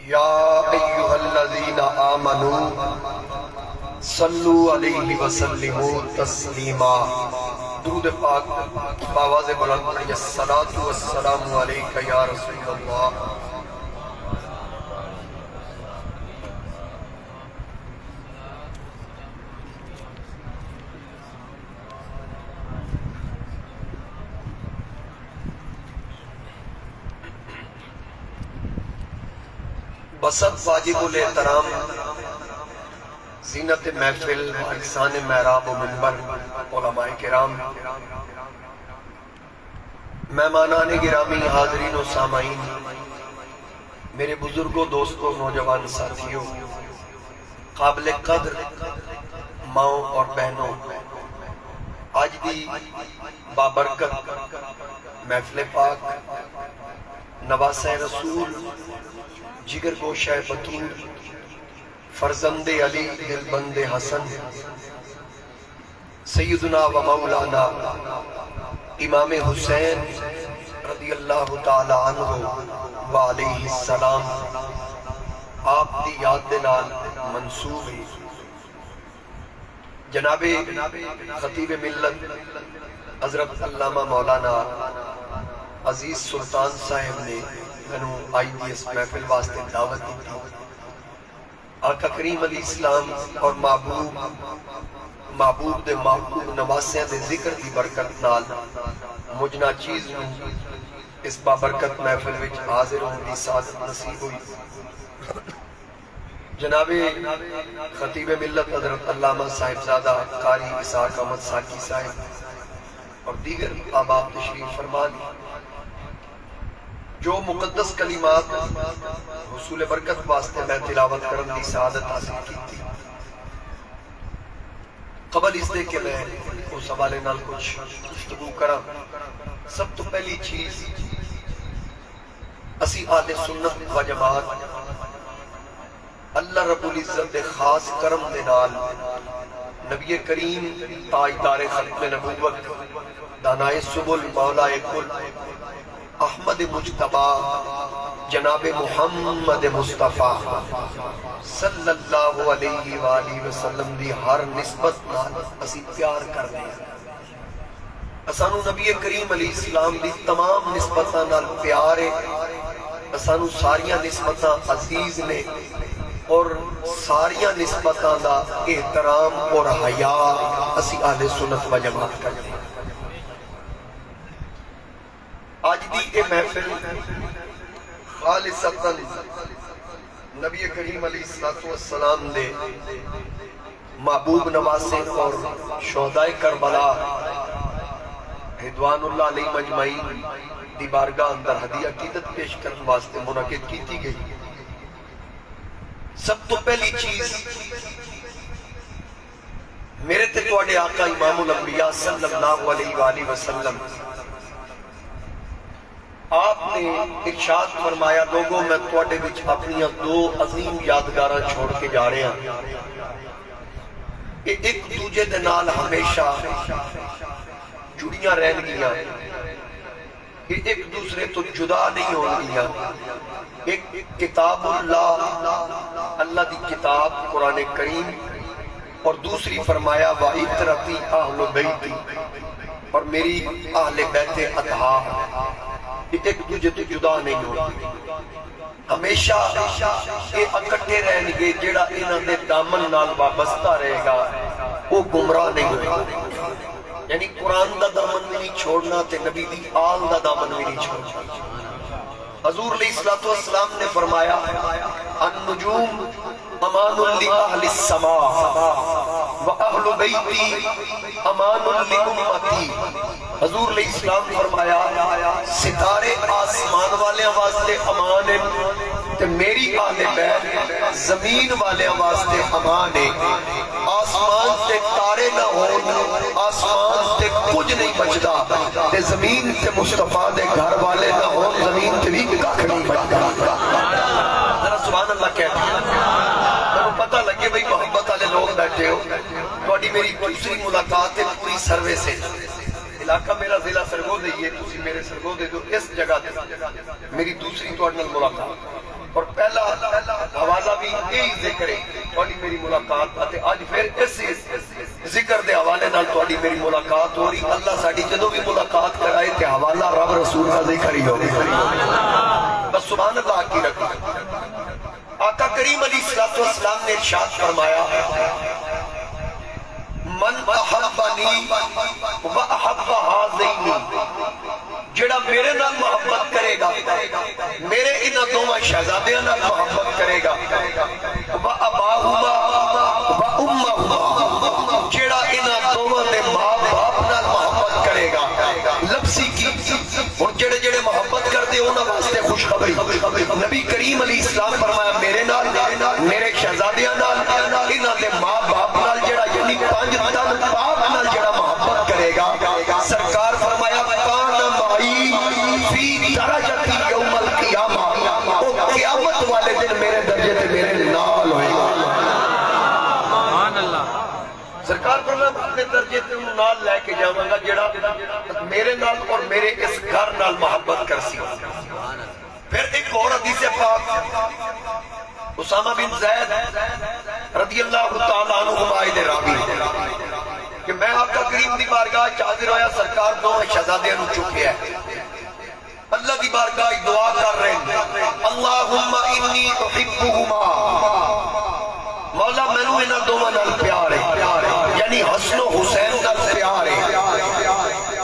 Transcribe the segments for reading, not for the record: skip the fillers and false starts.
یا ایہا الذین آمنوا صلو علیہ وسلموا تسلیما۔ درود پاک باواز بلند پڑھیے، الصلاۃ والسلام علیک یا رسول اللہ۔ بسط واجب الاحترام زینت محفل وارثان محراب و منبر علماء کرام، مہمانان گرامی، حاضرین و سامعین، میرے بزرگوں، دوستوں، نوجوان ساتھیوں، قابل قدر ماؤں اور بہنوں، آج دی بابرکت محفل پاک نواسہ رسول، جگر گوشہ بطور، فرزند علی دلبند حسن، سیدنا و مولانا امام حسین رضی اللہ تعالی عنہ و علیہ السلام، آپ دی یاد دلال منصوب ہے۔ جناب خطیب ملت حضرت علامہ مولانا عزیز سلطان صاحب نے میں آئی دی اس محفل واسطے دعوت دی تھی۔ آقا کریم علیہ السلام اور محبوب دے محبوب نواسیاں دے ذکر دی برکت نال مجھنا چیز اس بابرکت محفل وچ حاضر ہوں دی سعادت نصیب ہوئی۔ جناب خطیب ملت حضرت علامہ صاحبزادہ قاری اسحاق احمد ساکی صاحب اور دیگر آباب تشریف فرما لی، جو مقدس کلمات حصول برکت واسطے میں تلاوت کرن دی سعادت حاصل کی تھی۔ قبل اس دے کہ میں اس حوالے نال کچھ گفتگو کراں، سب تو پہلی چیز اسی اہل سنت و جماعت اللہ رب العزت دے خاص کرم دے نال نبی کریم تاجدار ختم نبوت، دانائے سبل، مولا کل، احمد مجتبی جناب محمد مصطفیٰ صلی اللہ علیہ وآلہ وسلم دی ہر نسبت نال اسی پیار کر دیں۔ اسانو نبی کریم علیہ السلام دی تمام نسبتاں نال پیار ہے، اسانو ساریاں نسبتاں عزیز نے اور ساریاں نسبتاں دا احترام اور حیا اسی اہل سنت و جماعت کرتے ہیں۔ آج دی اے محفل خالصتاً نبی کریم علیہ السلام دے محبوب نواسے اور شہدائے کربلا رضوان اللہ علیہ مجمعین دی بارگاہ اندر ہدیہ عقیدت پیش کرنے واسطے منعقد کی گئی۔ سب تو پہلی چیز میرے تے تواڈے آقا امام الانبیاء صلی اللہ علیہ وآلہ وسلم آپ نے ارشاد فرمایا، لوگوں میں تواڈے وچ اپنی دو عظیم یادگاراں چھوڑ کے جا رہے ہیں، کہ ایک دوجے دے نال ہمیشہ جڑیاں رہن گیاں، کہ ایک دوسرے تو جدا نہیں ہون گیاں۔ ایک کتاب اللہ، اللہ دی کتاب قرآن کریم، اور دوسری فرمایا وَعِتْرَتِي أَهْلُ بَيْتِي، اور میری اہل بیت اطہار، ایک دوجے تو جدا نہیں ہوگی، ہمیشہ یہ اکٹھے رہن گے۔ جیڑا انہاں دے دامن نال وابستہ رہے گا وہ گمراہ نہیں ہوئے گا، یعنی قرآن دا دامن بھی نہیں چھوڑنا تے نبی دی آل دا دامن بھی نہیں چھوڑنا۔ حضور علیہ السلام نے فرمایا النجوم امان لأہل السماء وَأَهْلُ بَيْتِي امان لأمتی۔ حضور علیہ السلام فرمایا ستارے آسمان والے واسطے امان ہے تے میری اہل بیت زمین والے واسطے امان ہے۔ آسمان تے تارے نہ ہون، آسمان تے کچھ نہیں بچدا، تے زمین تے مصطفیٰ دے گھر والے نہ ہون، زمین تے بھی کھ نہیں بچدا۔ ذرا سبحان اللہ کہتے ہیں، میں پتہ لگے بھئی محبت والے لوگ بیٹھے ہو۔ تواڈی میری دوسری ملاقات ہے پوری سروے سے، علاقہ میرا ضلع سرگودے ہے، تسی میرے سرگودے دو اس جگہ دے میری دوسری تواڈے نال ملاقات، اور پہلا حوالہ بھی یہی ذکر ہے تھوڑی میری ملاقات آتے آج پھر اس ذکر دے حوالے نال تھوڑی میری ملاقات ہو رہی اللہ ساڑی جدو بھی ملاقات کرائے تے حوالہ رب رسول کا ذکر ہی ہوگی بس سبحان اللہ کی رکھیں آقا کریم علیہ السلام نے ارشاد فرمایا من احبنی و احب ہذین جڑا میرے نال محبت کرے گا میرے انہاں دوواں شہزادیاں نال محبت کرے گا و اباہما و امہما جڑا انہاں دوواں دے ماں باپ نال محبت کرے گا لفظی کی اور جڑے جڑے محبت کر دے انہاں واسطے خوشخبری نبی کریم علیہ السلام فرمایا میرے نال میرے شہزادیاں نال انہاں دے ماں باپ نال جڑا یعنی پانچ تن باپ نال جڑا محبت کرے گا سرکار فرمایا کان مائی فی درجتی یوم القیامہ او قیامت والے دن میرے درجے تے میرے نال ہوئے گا سبحان اللہ سرکار فرمایا اپنے درجے تے نال لے کے جاواں گا جڑا میرے نال اور میرے اس گھر نال محبت کر سی پھر ایک اور حدیث پاک اسامہ بن زید رضی اللہ تعالیٰ عنہ ہمائد راوی کہ میں آقا کریم دی بارگاہ حاضر ہویا سرکار دو شہزادیاں نو چکے ہیں اللہ دی بارگاہ دعا کر رہے ہیں اللہم انی احبہما مولا میں نو انہاں دوواں نال پیار ہے یعنی حسن و حسین نال پیار ہے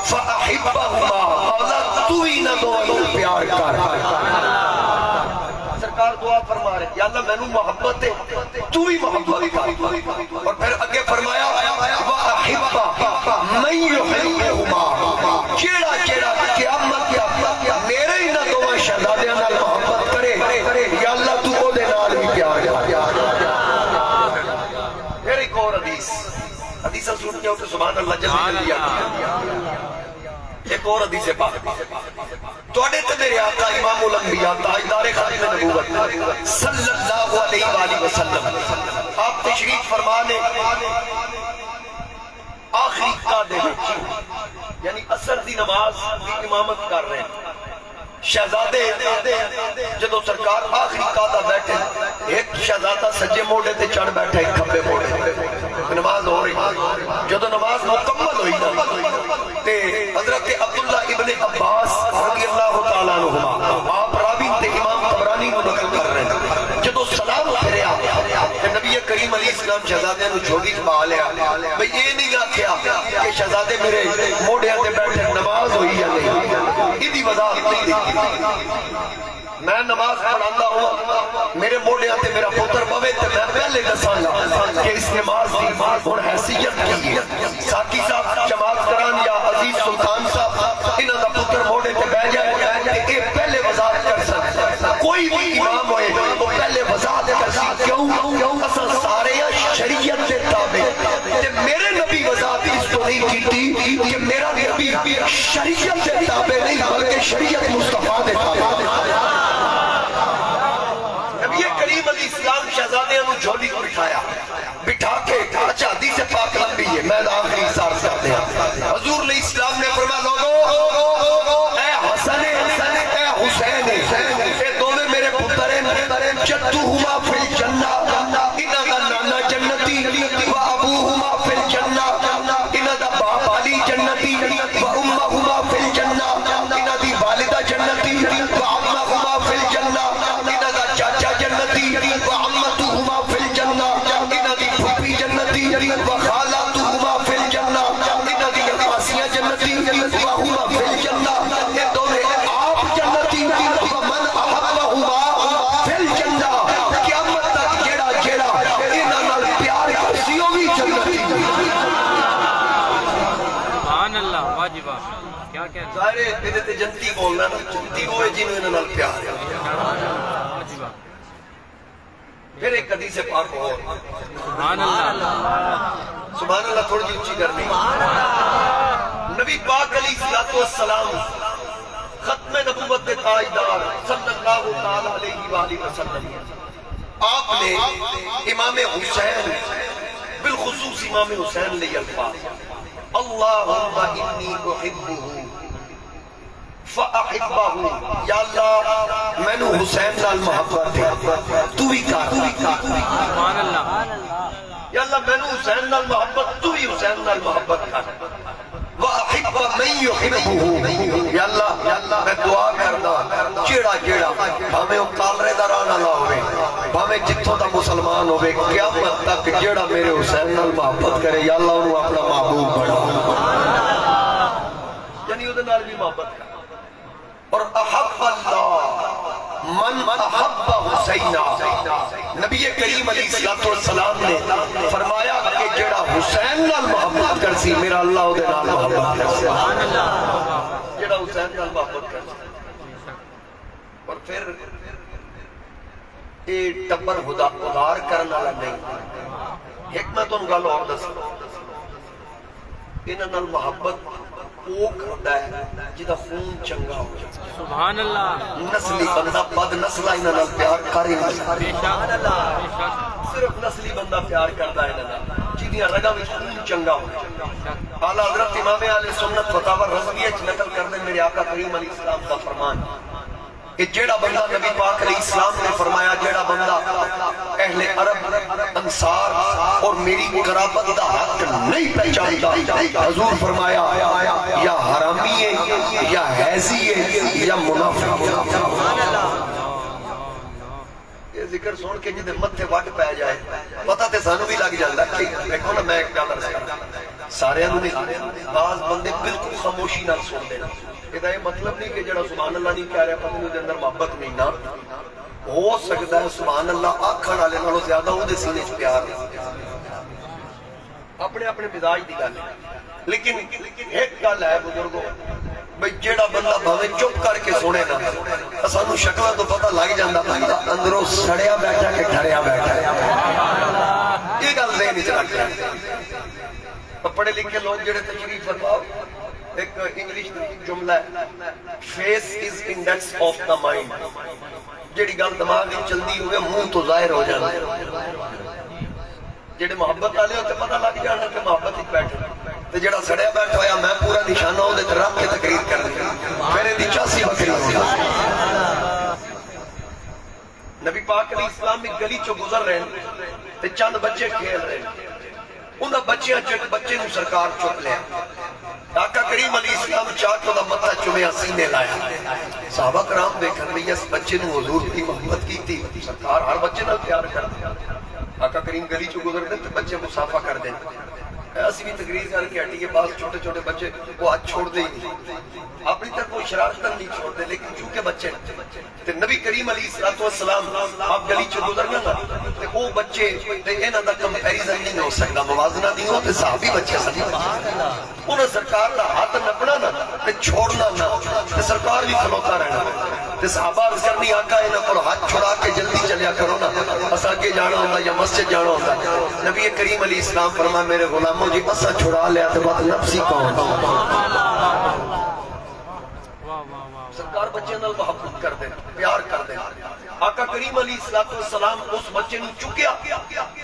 فاحبہما مولا تو انہاں دوواں نال پیار کر سرکار دعا فرما رہے یا اللہ میں نو محبت ہے تو بھی محبت کر اور پھر اگے فرمایا وَأَحِبَّ مَنْ يُحِبُّهُمَا جیڑا جیڑا قیامت میرے ہی نہ دوواں شہزادیاں نال محبت کرے یا اللہ تو او دے نال بھی پیار کر پھر ایک اور حدیث سنتے ہو کہ سبحان اللہ جلدی ایک اور حدیث پاک توڑے تے میرے آقا امام الانبیاء تاجدار ختم نبوت صلی اللہ علیہ وآلہ وسلم آپ تشریف فرمانے آخری قادے یعنی عصر دی نماز کی امامت کر رہے ہیں شہزادے جدو سرکار آخری قادہ بیٹھے ایک شہزادہ سجے موڑے تے چڑھ بیٹھے ایک کھبے موڑے نماز ہو رہی جدو نماز مکمل ہوئی تے حضرت عبداللہ ابن عباس رضی اللہ تعالیٰ عنہما آپ راوی تے امام طبرانی کو نقل کر رہے ہیں جدو سلام پھریا کہ نبی کریم علیہ السلام شہزادے نو جھوڑی جما لیا بھئی یہ نہیں آکھیا کہ شہزادے میرے موڑے تے بیٹھے نماز ہوئی یا نہیں یہ دی وضاحت نہیں دیکھی میں نماز پڑھاندہ ہوں میرے موڑے آتے میرا پتر بوے تے میں پہلے دساں گا کہ اس نماز دی اور حیثیت کی ہے ساتھی صاحب جماعت کران یا عزیز سلطان صاحب انہاں دا پتر موڑے تے بہ جائے کہ اے پہلے وضاحت کر سکتا کوئی بھی امام ہوئے وہ پہلے وضاحت کر سکتا کیوں اصلا سارے شریعت دے تابع تے میرے نبی وضاحت اس تو نہیں کیتی کہ میرا نبی شریعت دے تابع نہیں بلکہ شریعت مصطفیٰ دے تابع نبی کریم علیہ السلام شہزادے انہوں جھولی کو بٹھا کے اچھا حدیث پاک لمبی ہے میں آخری اثار کرتے ہیں حضور علیہ السلام نے فرمایا لوگو اے حسن اے حسین اے دونوں میرے پتر ہیں جدہما فی الجنہ انہاں دا نانا جنتی و ابوہما فی الجنہ انہاں دا باپ علی جنتی و امہما فی الجنہ انہاں دی والدہ جنتی و امہما فی الجنہ انہاں دا چاچا جنتی و عمتہما فی الجنہ انہاں دی پھوپھی جنتی و خالاتہما فی الجنہ انہاں دی عباسیاں جنتی و ہما فی الجنہ یہ دونوں آپ جنتی و من احبہما فی الجنہ قیامت تک جیڑا جیڑا انہاں نال پیار کرسیوں بھی جنتی سبحان اللہ واجبہ کیا کہہ ظاہرے میرے تے جنتی بولنا نا جنتی ہوئے جنہوں انہاں نال پیار ہے واجبہ پھر ایک حدیث پاک ہو سبحان اللہ سبحان اللہ تھوڑی جی اچھی کرنی نبی پاک علیہ السلام ختم نبوت کے تاجدار صلی اللہ تعالیٰ علیہ وآلہ وسلم آپ نے امام حسین بالخصوص امام حسین لئے الفاظ اللہم انی احبہ فاحبہ یا اللہ میں نو حسین نال محبت ہے تو ہی کر مینوں حسین نال محبت تو ہی حسین نال محبت کر وَأَحِبَّ مَن يُحِبُّهُ یا اللہ میں دعا کردا جیڑا بھاویں او کالرے دا راہ نہ ہوے بھاویں جتھوں دا مسلمان ہوے قیامت تک جیڑا میرے حسین نال محبت کرے یا اللہ انہوں اپنا محبوب بنا یعنی اودے نال بھی محبت کر اور احب اللہ من احب حسینہ نبی کریم علیہ السلام نے فرمایا کہ جڑا حسین نال محبت کرسی میرا اللہ دے نال محبت کرسی جڑا حسین نال محبت کرسی اور پھر اے ٹبر ادار کرنا والا نہیں ایک میں تو گل اور دس انہاں نال محبت وہ کرتا ہے جدا خون چنگا ہو جائے سبحان اللہ نسلی بندہ بد نسلہ انہاں نال پیار کر ہی نہیں صرف نسلی بندہ پیار کرتا ہے انہاں جدیاں رگاں وچ خون چنگا ہو جائے اعلیٰ حضرت امام اہل سنت فتاوی رضویہ وچ نقل کردے میرے آقا کریم علیہ السلام کا فرمان کہ جیڑا بندہ نبی پاک علیہ السلام نے فرمایا جیڑا بندہ اہل عرب انصار اور میری قرابت دا حق نہیں پہچانتا حضور فرمایا یا حرامی ہے یا حیزی ہے یا منافق ہے یہ ذکر سن کے جدے متھے وٹ پہ جائے پتہ تے سانو بھی لگ جاندہ کہ دیکھو نا میں ایک گل عرض کرتا سارے انہوں نے بعض بندے بالکل خاموشی نہ سن دینا یہ مطلب نہیں کہ جڑا سبحان اللہ نہیں کہہ رہا پتہ نہیں اندر محبت نہیں نا ہو سکتا ہے سبحان اللہ آکھن والے نالوں زیادہ وہ دے سینے چ پیار اپنے اپنے مزاج دی گل لیکن ایک گل ہے بزرگوں بھئی جیڑا بندہ بھاویں چپ کر کے سنے نا سانو شکلاں تو پتہ لگ جاندا بندہ اندروں سڑیا بیٹھا کہ ڈھریا بیٹھا ہے یہ گل ذہن وچ رکھ پڑھے لکھے لوگ جڑے تشریف فرماؤ ایک انگلش جملہ ہے face is index of the mind جیڑی گل دماغ میں چلدی ہوئے منہ تو ظاہر ہو جانا جیڑے محبت والے ہوتے پتہ لگ جانا کہ محبت ہی بیٹھے تو جیڑا سڑیا بیٹھا ہویا میں پورا نشانہ ہوں دے رکھ کے تقریر کر دیں میرے دی 84 بکری ہوگا نبی پاک علیہ السلام میں گلی چو گزر رہے ہیں تے چند بچے کھیل رہے ہیں انہاں بچیاں چک بچے نو سرکار چک لیا آقا کریم علیہ السلام چاک دا متھا چومیا سینے لایا صحابہ کرام دیکھن بھی اس بچے نو حضور کی محبت کی تھی سرکار ہر بچے نال پیار کر دیا آقا کریم گلی چو گزر دیں تو بچے مصافہ کر دیں ایسی بھی تقریر کر کے ہٹی کے بعض چھوٹے چھوٹے بچے وہ ہاتھ چھوڑ دے ہی نہیں اپنی طرف وہ شرارتاً نہیں چھوڑ دے لیکن چونکہ بچے تے نبی کریم علیہ السلام آپ گلی چو گزر گا تے وہ بچے تے انہاں دا کمپیریزن نہیں ہو سکتا موازنہ نہیں ہو تے صحابی بچے سن انہاں سرکار دا ہاتھ نپنا نا تے چھوڑنا نا تے سرکار بھی کھلوتا رہنا تے صحابہ عرض کرنی آقا انہاں کو ہاتھ چھوڑا کے جلدی چلیا کرو نا اسا کے جانا ہوندا یا مسجد جانا ہوندا نبی کریم علیہ السلام فرمایا میرے غلاموں جی اسا چھڑا لیا تے بات نفسی کون سرکار بچے نال محبت کر دیں پیار کر دیں آقا کریم علیہ السلام اس بچے نو چکیا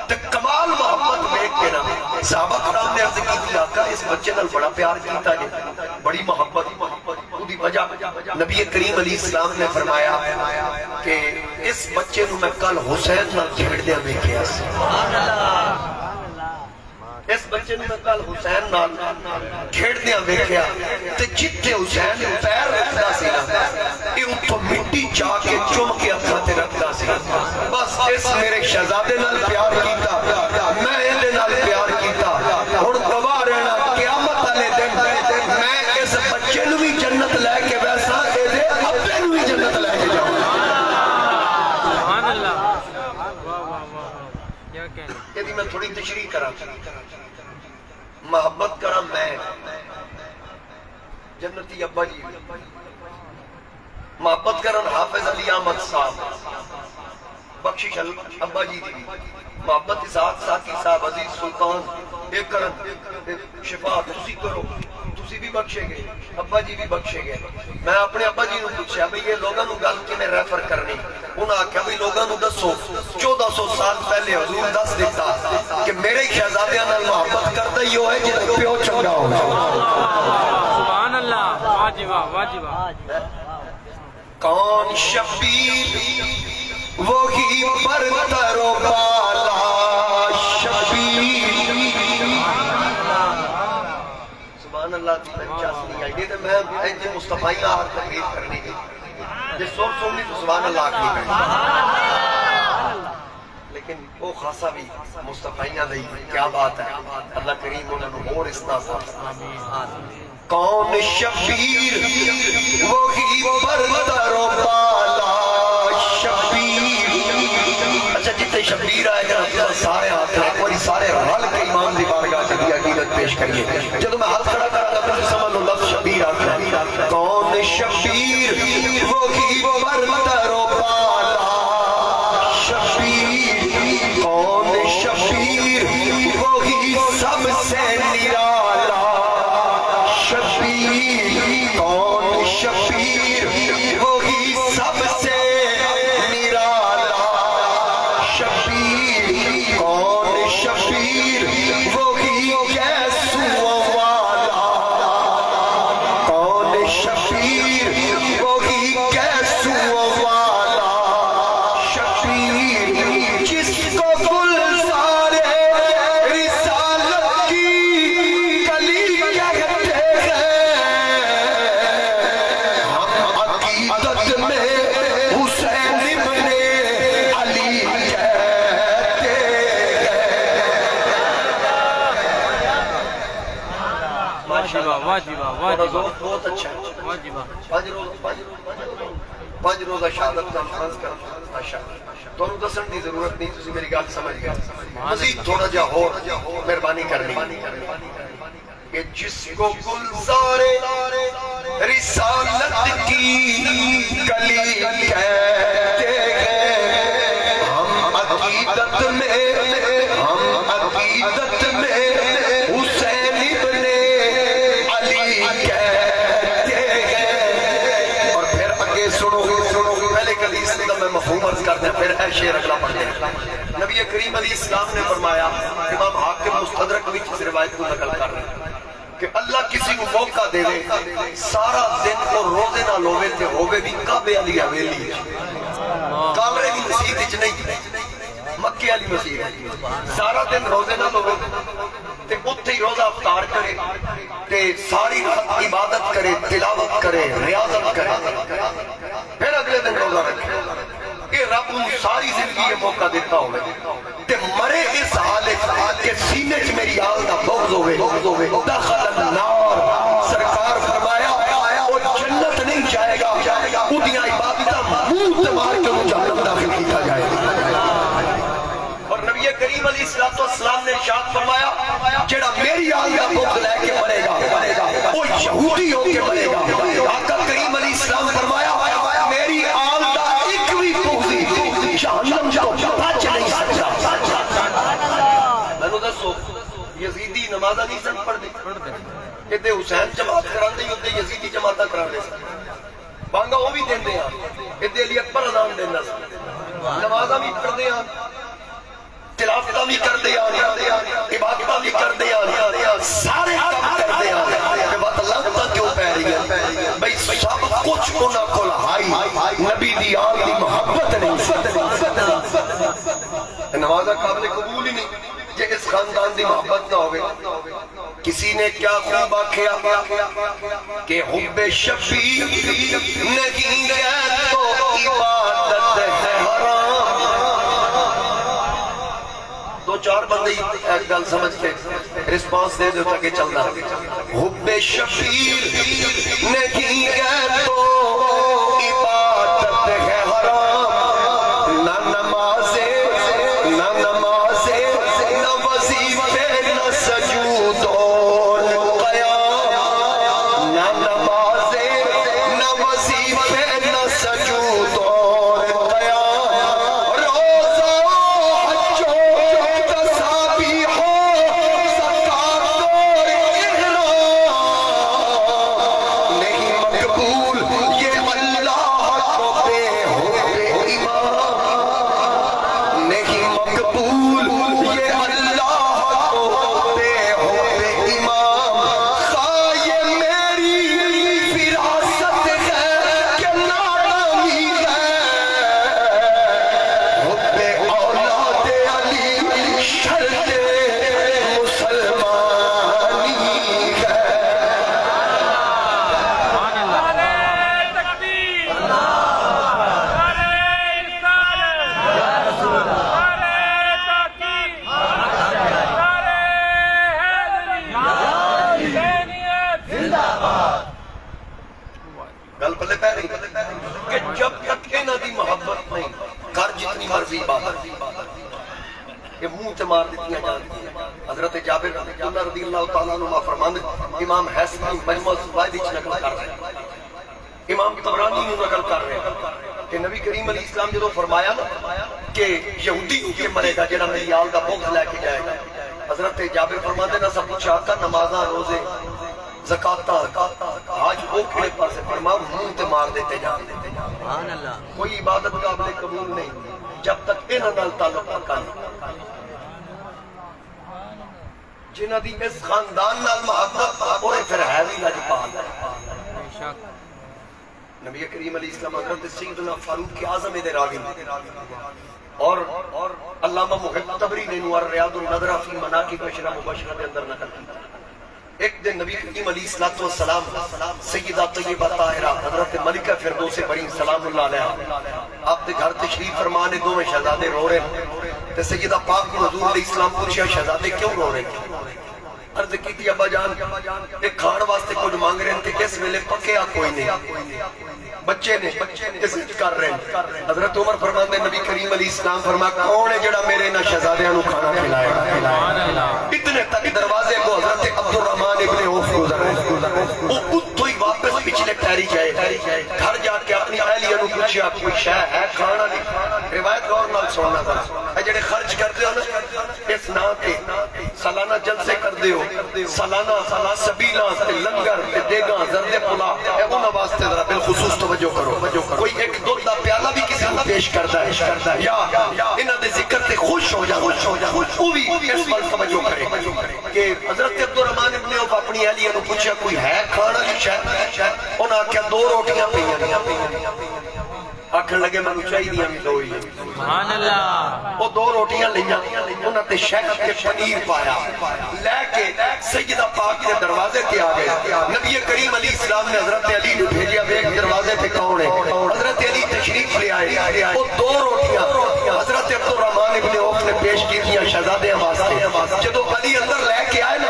تے کمال محبت دیکھ کے نا صحابہ کرام نے عرض کی تھی آقا اس بچے نال بڑا پیار کیتا ہے بڑی محبت خودی وجہ نبی کریم علیہ السلام نے فرمایا کہ اس بچے نو میں کل حسین نال چھڑدیا ویکھیا سبحان اللہ اس بچے نے کل حسین نال کھیڑدیاں ویکھیا تے جتھے حسین پیر رکھدا سی نا اے اوتھوں مٹی چا کے چم کے اپنا تے رکھدا سی بس اس میرے شہزادے نال پیار کیتا میں اے نال پیار کیتا ہن گواہ رہنا قیامت والے دن میں اس بچے نو بھی جنت لے کے ویسا اے دے اپنے نو بھی جنت لے کے جاؤں سبحان اللہ واہ واہ واہ کیا کہنا یہ میں تھوڑی تشریح کراں محبت کرم میں جنتی ابا جی محبت کرم حافظ علی احمد صاحب بخشش ابا جی دی محبت اسحاق ساکی صاحب عزیز سلطان ایک کرن شفا تسی کرو تسی بھی بخشے گئے ابا جی بھی بخشے گئے میں اپنے ابا جی نو پوچھا بھئی یہ لوگاں نو گل کی میں ریفر کرنی انہاں آکھیا بھئی لوگاں نو دسو 1400 سال پہلے حضور دس دیتا کہ میرے شہزادیاں نال محبت کردا ہی ہوئے جے پیو چنگا ہو سبحان اللہ واجبہ واجبہ کون شبیر وہی برتر و بالا شبیر دلچسپ نہیں آئی، نہیں تو میں انجھے مصطفیٰ آر تقریر کرنی گئی جس سور سننی تو سبحان اللہ آکھ نہیں کرنی، لیکن وہ خاصا بھی مصطفیٰ دئی کیا بات ہے، اللہ کریم انہوں نے اور اس ناسا کون شبیر وہی برتر و بالا شبیر، اچھا جتنے شبیر آئے گا سارے ہاتھ ہیں، کوئی سارے رل کے امام دی بارگاہ سے بھی عقیدت پیش کریے، جب میں ہاتھ کھڑا کرا گا تو سمجھ لو لفظ شبیر آتا ہے، کون شبیر وہی برتر و بالا شبیر، کون شبیر وہی سب سے نرالا شبیر، کون شبیر وہی سب سے نرالا شبیر، کون شبیر وہی یسوع والا، کون شبیر وہی یسوع والا شبیر، جس کو گلزار رسالت کی کلی کہتے ہیں، ہم عقیدت میں حسین ابن علی کہتے ہیں۔ واجبہ واجبہ واجبہ بہت اچھا ہے، واجبہ پانچ روزہ شہادت کانفرنس کا ماشاءاللہ دونوں دسن دی ضرورت نہیں، تسی میری گل سمجھ گیا، مزید تھوڑا جا ہو مہربانی کرنی کہ جس کو گلزار رسالت کی کلی کہتے ہیں، ہم عقیدت میں حسین ابن علی کہتے ہیں۔ اور پھر آگے سنو، پہلے حدیث کا میں مفہوم عرض کرتے ہیں، پھر ہے شعر اگلا پڑھتے ہیں۔ نبی کریم علیہ السلام نے فرمایا، امام حاکم مستدرک بھی اس روایت کو نقل کر رہے ہیں کہ اللہ کسی کو موقع دے دے سارا دن اور روزے نہ لوے تے ہوئے بھی کعبے علی حویلی، کعبے علی مسجد اچ نہیں، مکے علی مسجد، سارا دن روزے نہ لوے تے اتھے ہی روزہ افطار کرے تے ساری رات عبادت کرے، تلاوت کرے، ریاضت کرے، پھر اگلے دن روزہ رکھے، کہ رب ساری زندگی یہ موقع دیتا ہوئے تے مرے اس حالت کہ سینے چ میری آل دا بغض ہوئے، دخل النار، سرکار فرمایا وہ جنت نہیں جائے گا، اُدیاں عبادتہ منہ تمہار کے وہ جہنم داخل کیا جائے گا۔ اور نبی کریم علیہ السلام نے ارشاد فرمایا جڑا میری آل دا بغض لے کے مرے گا وہ یہودی ہو کے مرے گا۔ آقا کریم علیہ السلام فرمایا میری آل دا ایک بھی بغضی جہنم کو بچ نہیں سکتا۔ میں نے دسو یزیدی نمازہ نہیں سن پڑھ دی، کہ حسین جماعت کران دے ہوتے یزیدی جماعتہ کران دے سن، بانگا وہ بھی دین دے ہیں، ادھے علی اکبر اذان دینا سن، نمازہ بھی پڑھ دے ہیں، تلافتہ بھی کر دے ہیں، عبادتہ بھی کر دے ہیں، سارے کام کر دے ہیں، کہ بات لگتا کیوں پہ رہی ہے بھئی سب کچھ انہاں کو لہائی نبی دی آل دی محبت نہیں سی، نمازہ قابل قبول ہی نہیں کہ اس خاندان دی محبت نہ ہوئے۔ کسی نے کیا خوب آکھیا کہ حب شفیع نہیں ہے تو عبادت ہے حرام۔ دو چار بندے ایک گل سمجھ کے رسپانس دے دو تاکہ چلنا، حب شفیع نہیں ہے تو عبادت ہے حرام، نہ نمازیں نہ نمازیں نہ وظیفے نہ سجود اور قیام، نہ نمازیں نہ وظیفے نہ سجود اور قیام، روزہ حج و تسابیح و زکات اور احرام نہیں مقبول یہ اللہ کو بے حب امام، نہیں مقبول یہ اللہ کو بے پر بھی عبادت یہ منہ تے مار دیتی ہیں جانتی ہیں حضرت جابر رضی اللہ تعالیٰ عنہ فرماند امام حسنی مجموع الزوائد اچھ نقل کر رہے ہیں امام طبرانی نے نقل کر رہے ہیں کہ نبی کریم علیہ السلام جدو فرمایا نا کہ یہودی ہو کے مرے گا جڑا میری آل دا بغض لے کے جائے گا حضرت جابر فرماندے نہ سب کچھ آقا نمازاں روزے زکاتاں حج وہ کھڑے پاس فرما منہ تے مار دیتے جان سبحان اللہ کوئی عبادت قابل قبول نہیں جب تک انہاں نال تعلق پکا نہیں جنہاں دی اس خاندان نال محبت اور پھر ہے بھی لجپال بے شک نبی کریم علیہ السلام حضرت سیدنا فاروق اعظم دے راوی اور علامہ محب طبری نے نور ریاض النظرہ فی مناقب عشرہ مبشرہ دے اندر نقل کی ایک دن نبی کریم علیہ السلام سیدہ طیبہ طاہرہ حضرت ملکہ فردوس برین سلام اللہ علیہ آپ دے گھر تشریف فرمانے دو میں شہزادے رو رہے ہیں تے سیدہ پاک حضور علیہ السلام پوچھا شہزادے کیوں رو رہے ہیں عرض کی تھی ابا جان ایک کھان واسطے کچھ مانگ رہے ہیں کہ اس ویلے پکیا کوئی نہیں بچے نے عزت کر رہے ہیں حضرت عمر فرماتے نبی کریم علیہ السلام فرما کون ہے جڑا میرے نہ شہزادیاں نو کھانا کھلائے گا اتنے تک دروازے کو حضرت عبد الرحمن ابن عوف گزر رہے وہ اتھو ہی واپس پچھلے ٹھہری جائے گھر جا کے اپنی اہلیہ نو پوچھیا کوئی شے ہے کھانا نہیں روایت غور نال سننا ذرا اے جڑے خرچ کرتے ہو نا اس نا تے سالانہ جلسے کردے ہو سالانہ سبیلاں تے لنگر تے دیگاں زردے پلا اے انہاں واسطے ذرا بالخصوص توجہ کرو کوئی ایک دودھ دا پیالہ بھی کسی کو پیش کرتا ہے یا انہاں دے ذکر تے خوش ہو جا وہ بھی اس پر توجہ کرے کہ حضرت عبد الرحمن ابن عوف اپنی اہلیہ نو پوچھا کوئی ہے کھانا کی شے انہاں آکھیا 2 روٹیاں پئیاں آکھن لگے میں چاہیے دیاں بھی 2 ہی سبحان اللہ وہ 2 روٹیاں لیاں انہاں تے شہد تے پنیر پایا لے کے سیدہ پاک کے دروازے تے آ گئے نبی کریم علیہ السلام نے حضرت علی نے بھیجا ایک دروازے تے کون ہے حضرت علی تشریف لے آئے وہ 2 روٹیاں حضرت عبد الرحمن ابن عوف نے پیش کی تھیں شہزادے واسطے جدو علی اندر لے کے آئے نا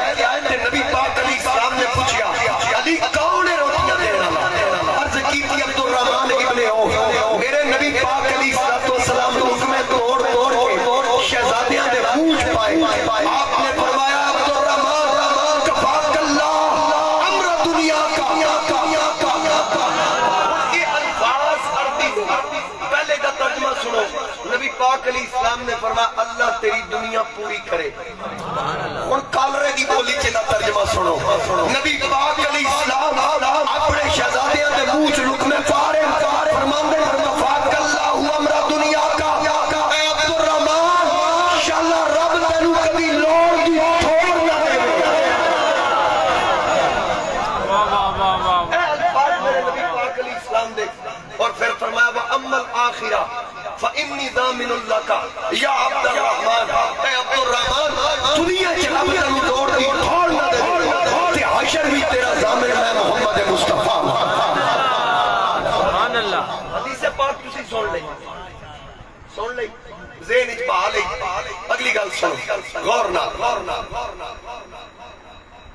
تے نبی پاک علیہ السلام نے پوچھا علی کون ہے روٹیاں دینے والا عرض کی تھی عبد الرحمن ابن عوف میرے نبی پاک علیہ السلام حکم توڑ کے شہزادیاں دے پوچھ پائے آپ نے فرمایا عبد الرحمن کفاک اللہ امر دنیا کا یہ الفاظ عربی ہو پہلے کا ترجمہ سنو نبی پاک علیہ السلام نے فرمایا اللہ تیری دنیا پوری کرے اور کالرے کی بولی کے دا ترجمہ سنو نبی پاک علیہ السلام اپنے شہزادیاں دے پوچھ لکمے پارے فرماندے کفاک اللہ امر دنیا کا اے عبد الرحمن انشاءاللہ رب تینو کبھی لوڑ دی چھوڑ نہ دے اے الفاظ میرے نبی پاک علیہ السلام دے اور پھر فرمایا وَأَمَّا الْآخِرَةِ فَإِنِّي ضَامِنٌ لَكَ یا عبد الرحمن اے عبد الرحمن دنیا کے رب تینو لوڑ دی چھوڑ نہ دے تے حشر بھی تیرا ضامن میں محمد مصطفیٰ سبحان اللہ حدیث پاک تسی سن لئی ذہن اچ پا لئی اگلی گل سن غور نال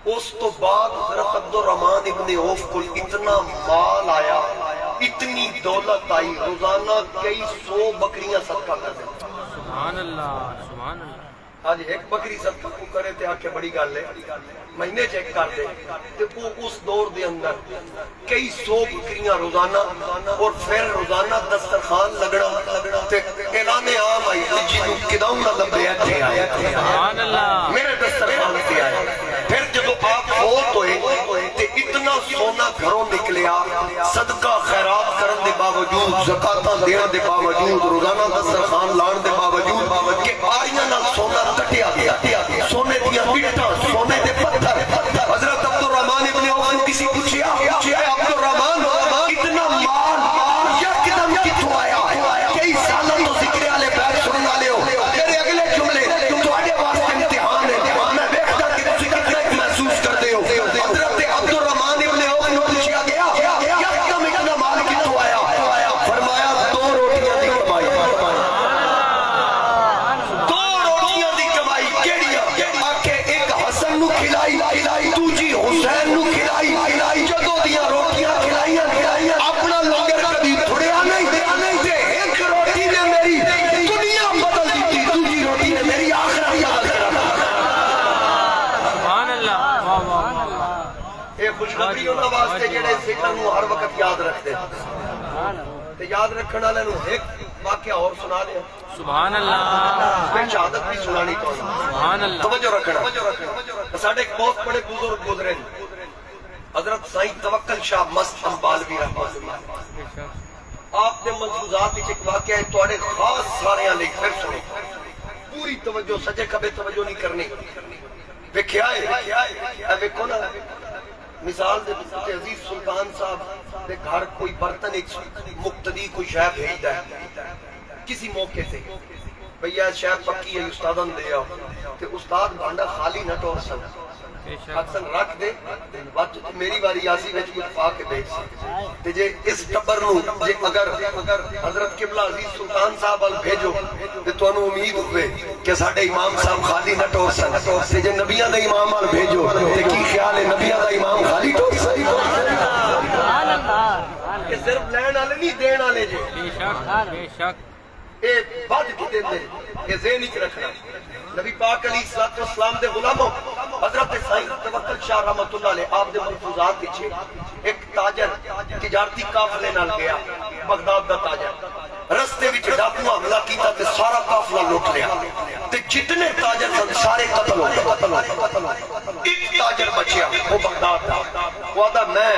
اس تو بعد حضرت عبد الرحمن ابن عوف کو اتنا مال آیا اتنی دولت آئی روزانہ کئی 100 بکریاں صدقہ کر دیں سبحان اللہ سبحان اللہ آج ایک بکری صدقہ کو کرے تے آکے بڑی گل لے مہینے چیک کر دے تے وہ اس دور دے اندر کئی 100 بکریاں روزانہ اور پھر روزانہ دسترخوان لگنا تے اعلان عام آئی جنوں کداؤں نہ لبے تھے آئے سبحان اللہ میرے دسترخوان تے آئے پھر جب آپ فوت ہوئے تے اتنا سونا گھروں نکلیا صدقہ خیرات کرن دے باوجود زکاتاں دینا دے باوجود روزانہ دسترخوان لان دے باوجود کہ آریاں نال سونا کٹیا گیا سونے دیا مٹھاں سونے دے پتھر حضرت عبد الرحمن ابن عوف نے کسی پوچھیا عبد الرحمن اتنا مال یکدم کتھوں آیا کئی سالوں تو ذکر والے بیت سنن والے ہو میرے اگلے جملے تواڈے واسطے امتحان ہے میں دیکھدا کہ تسی کتنا محسوس کرتے ہو حضرت عبد الرحمن ابن عوف نے پوچھا گیا یکدم اتنا مال کتھوں آیا فرمایا 2 روٹیاں دی کمائی واسطے جڑے ذکر نو ہر وقت یاد رکھتے تے یاد رکھن والے نو ایک واقعہ اور سنا دیا سبحان اللہ میں شہادت بھی سنانی چاہیے سبحان اللہ توجہ رکھنا ساڈے ایک بہت بڑے بزرگ گزرے حضرت سائیں توکل شاہ مست امبالوی رحمۃ اللہ آپ دے ملفوظات وچ ایک واقعہ ہے تواڈے خاص سارے لئی پھر سنو پوری توجہ سجے کبے توجہ نہیں کرنی ویکھیا ہے اے ویکھو نا مثال دے تے عزیز سلطان صاحب دے گھر کوئی برتن ایک مقتدی کوئی شے بھیجدا ہے کسی موقع تے بھیا شے پکی ہے استاداں دے آ تے استاد بانڈا خالی نہ ٹور سن اکثر رکھ دے بچ میری باری آسی وچ کچھ پا کے بھیج تے جے اس ٹبر نو جے اگر حضرت قبلہ عزیز سلطان صاحب ال بھیجو تے تانوں امید ہوے کہ ساڈے امام صاحب خالی نہ ٹور سن تے جے نبیاں دے امام ال بھیجو تے کی خیال ہے نبیاں دا امام خالی ٹور سن سبحان اللہ کہ صرف لین والے نہیں دین والے جے بے شک اے بد کی دیندے اے ذہن وچ رکھنا نبی پاک علیہ الصلوۃ والسلام دے غلاموں حضرت سائیں توکل شاہ رحمۃ اللہ علیہ آپ دے ملفوظات وچ ایک تاجر تجارتی قافلے نال گیا بغداد دا تاجر رستے وچ ڈاکو حملہ کیتا تے سارا قافلہ لوٹ لیا تے جتنے تاجر سن سارے قتل ہو گئے ایک تاجر بچیا وہ بغداد دا وہ آدا میں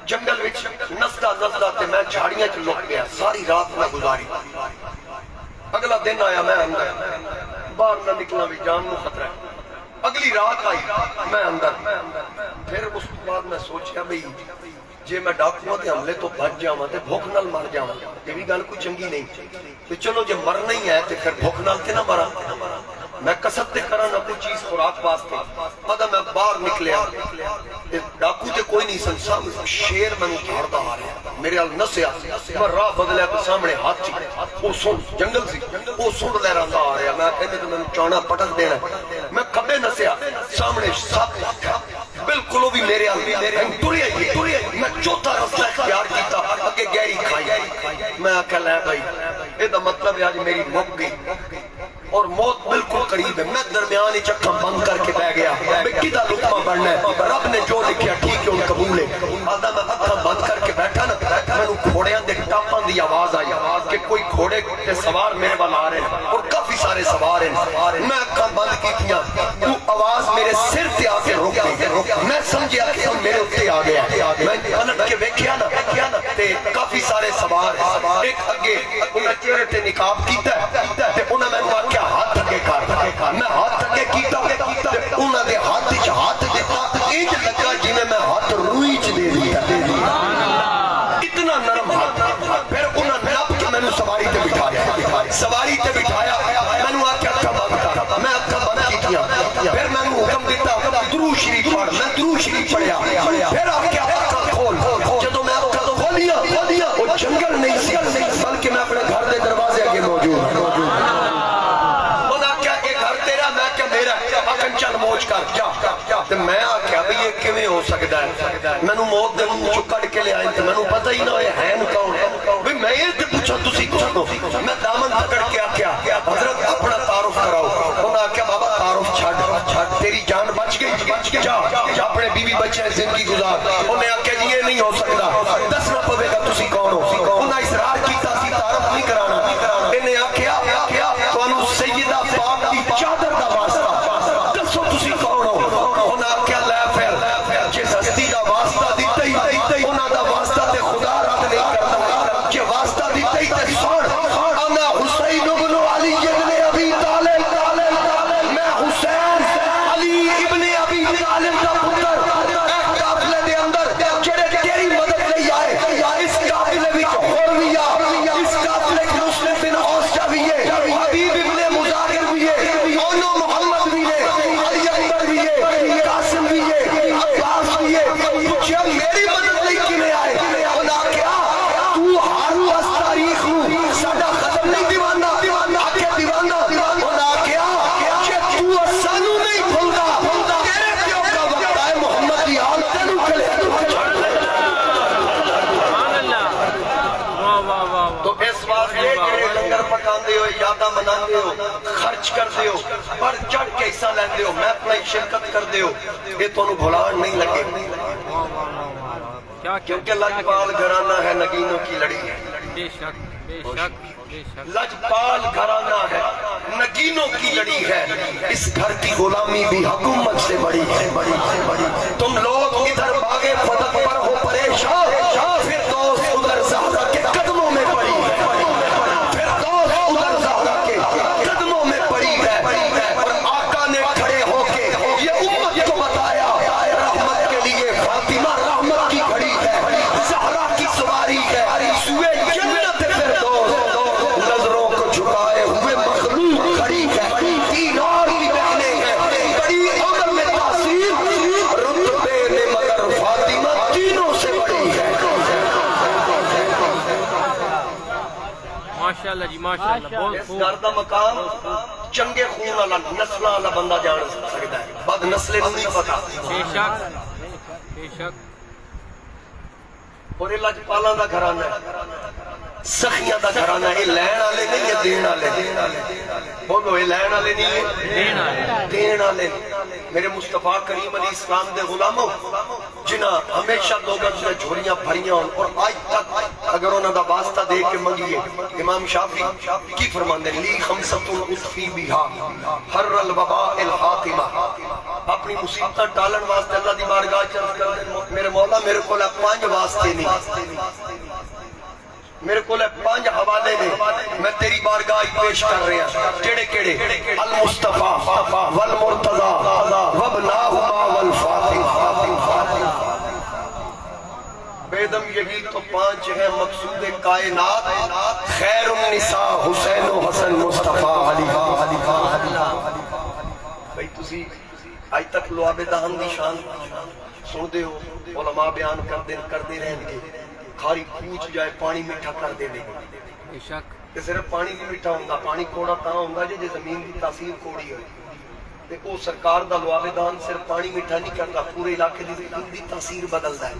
جنگل وچ نسدا نسدا تے میں جھاڑیاں چ لک گیا ساری رات میں گزاری اگلا دن آیا میں اندر باہر نہ نکلا بھی جان نو خطرہ ہے اگلی رات آئی میں اندر پھر اس بعد میں سوچیا بھئی جے میں ڈاکوؤں تے حملے تو بچ جاواں تے بھوک نال مر جاواں یہ بھی گل کوئی چنگی نہیں تے چلو جے مرنا ہی ہے تے پھر بھوک نال تے نہ مراں میں قصد تے کراں نہ کوئی چیز خوراک واسطے پتہ میں باہر نکلیا تے ڈاکو تے کوئی نہیں سن سب شیر مینوں گھاردا آ رہا میرے ال نسیا میں راہ بدلیا تے سامنے ہاتھی او سن جنگل سی او سن لہراندا آ رہا میں کہندے تے مینوں چانا پٹک دینا میں کبے نسیا سامنے سپ بالکل وہ بھی میرے ال ٹریا میں چوتھا رستہ اختیار کیتا اگے گہری کھائی میں آکھیا لے بھائی اے دا مطلب ہے آج میری مک گئی اور موت بالکل قریب ہے میں درمیان ہی چکھا بند کر کے بیٹھ گیا مٹی دا لقمہ بننا ہے رب نے جو لکھیا ٹھیک ہے ان قبول ہے آدھا میں اکھا بند کر کے بیٹھا نا میں گھوڑیاں دے ٹاپاں دی آواز آئی کہ کوئی گھوڑے کے سوار میرے وال آ رہے ہیں اور کافی سارے سوار ہیں میں اکھا بند کیتیاں تو آواز میرے سر تے آ کے رک گئی میں سمجھیا کہ ہم میرے اتے آ گیا میں پلٹ کے ویکھیا نا تے کافی سارے سوار ایک اگے انہاں چہرے تے نقاب کیتا ہے تے انہاں میں آکھیا ہاتھ اگے کر میں ہاتھ اگے کیتا انہاں دے ہاتھ وچ ہاتھ دیتا انج لگا جویں میں ہاتھ روئی چ دے دیتا اتنا نرم ہاتھ پھر انہاں نپ کے مینوں سواری تے بٹھایا مینوں آکھیا اکھاں بند کر میں اکھاں بند کیتیاں پھر مینوں حکم دیتا درود شریف پڑھ میں درود شریف پڑھیا پھر آکھیا اکھاں کھول جدوں میں اکھاں کھولیا وہ جنگل نہیں سی بلکہ میں اپنے گھر دے دروازے اگے موجود چل موج کر جا میں آکھیا بھئی یہ کیویں ہو سکدا ہے مینوں موت دے منہ چوں کڈ کے لے آئے تے مینوں پتہ ہی نہ ہوئے ہیں کون بھئی میں یہ تے پوچھا تسی کون ہو میں دامن پکڑ کے آکھیا حضرت اپنا تعارف کراؤ انہاں آکھیا بابا تعارف چھڈ تیری جان بچ گئی جا اپنے بیوی بچے زندگی گزار انہیں آکھیا جی یہ نہیں ہو سکدا دسنا پوے گا تسی کون ہو انہاں اصرار کیتا سی تعارف نہیں کرانا انہیں آکھیا تانوں سیدہ پاک دی چادر دا واسطہ لگاندے ہو یادہ مناندے ہو خرچ کر دے ہو بڑھ چڑھ کے حصہ لیندے ہو میں اپنا شرکت کر دے ہو یہ تو انہوں بھلان نہیں لگے کیونکہ لجپال گھرانہ ہے نگینوں کی لڑی ہے بے شک بے شک لجپال گھرانہ ہے نگینوں کی لڑی ہے اس گھر کی غلامی بھی حکومت سے بڑی ہے تم لوگ ادھر باغے فتح پر ہو پریشان پھر دوست ادھر زہرہ کے قدموں میں پڑی ہے پھر دوست ادھر زہرہ کے قدموں میں پڑی ہے اور آقا نے کھڑے ہو کے یہ امت کو بتایا رحمت کے لیے فاطمہ رحمت کی گھڑی ہے زہرہ کی سواری ہے سوئے جنت پھر دوست نظروں کو جھکائے ہوئے مخلوق کھڑی ہے تین اور بھی بہنیں ہیں بڑی عمر میں تاثیر رتبے میں مگر فاطمہ تینوں سے بڑی ہے ماشاءاللہ جی ماشاءاللہ بہت اس خوب گھر دا مقام چنگے خون والا نسلہ والا بندہ جان سکتا ہے بد نسلے نہیں پتا بے شک بے شک اور یہ لجپالاں دا گھرانہ ہے سخیاں دا گھرانہ ہے یہ لین آلے نہیں یہ دین آلے بولو یہ لین آلے نہیں ہے دین آلے میرے مصطفیٰ کریم علیہ السلام دے غلاموں جنہ ہمیشہ لوگوں سے جھولیاں بھریاں اور آج تک اگر انہوں دا واسطہ دے کے منگیے امام شافعی کی فرماندے لی خمسۃ اطفی بیہا حر الوباء الحاطمہ اپنی مصیبتہ ٹالن واسطے اللہ دی بارگاہ چرف کر دے میرے مولا میرے کو لے 5 واسطے نہیں میرے کو لے 5 حوالے نے میں تیری بارگاہ پیش کر رہے ہیں کیڑے کیڑے المصطفیٰ والمرتضی وابناہما والفاتح بیدم یہی تو 5 ہیں مقصود کائنات خیر النساء حسین و حسن مصطفیٰ علی بھئی تسی آج تک لعاب دہن دی شان سن دے ہو علماء بیان کر دے رہن گے کھاری پوچھ جائے پانی میٹھا کر دے دے بے شک کہ صرف پانی بھی میٹھا ہوں گا پانی کوڑا تاں ہوں گا جو زمین کی تاثیر کوڑی ہوئی دیکھو سرکار دا لعاب دہن صرف پانی میٹھا نہیں کرتا پورے علاقے دی تاثیر بدلتا ہے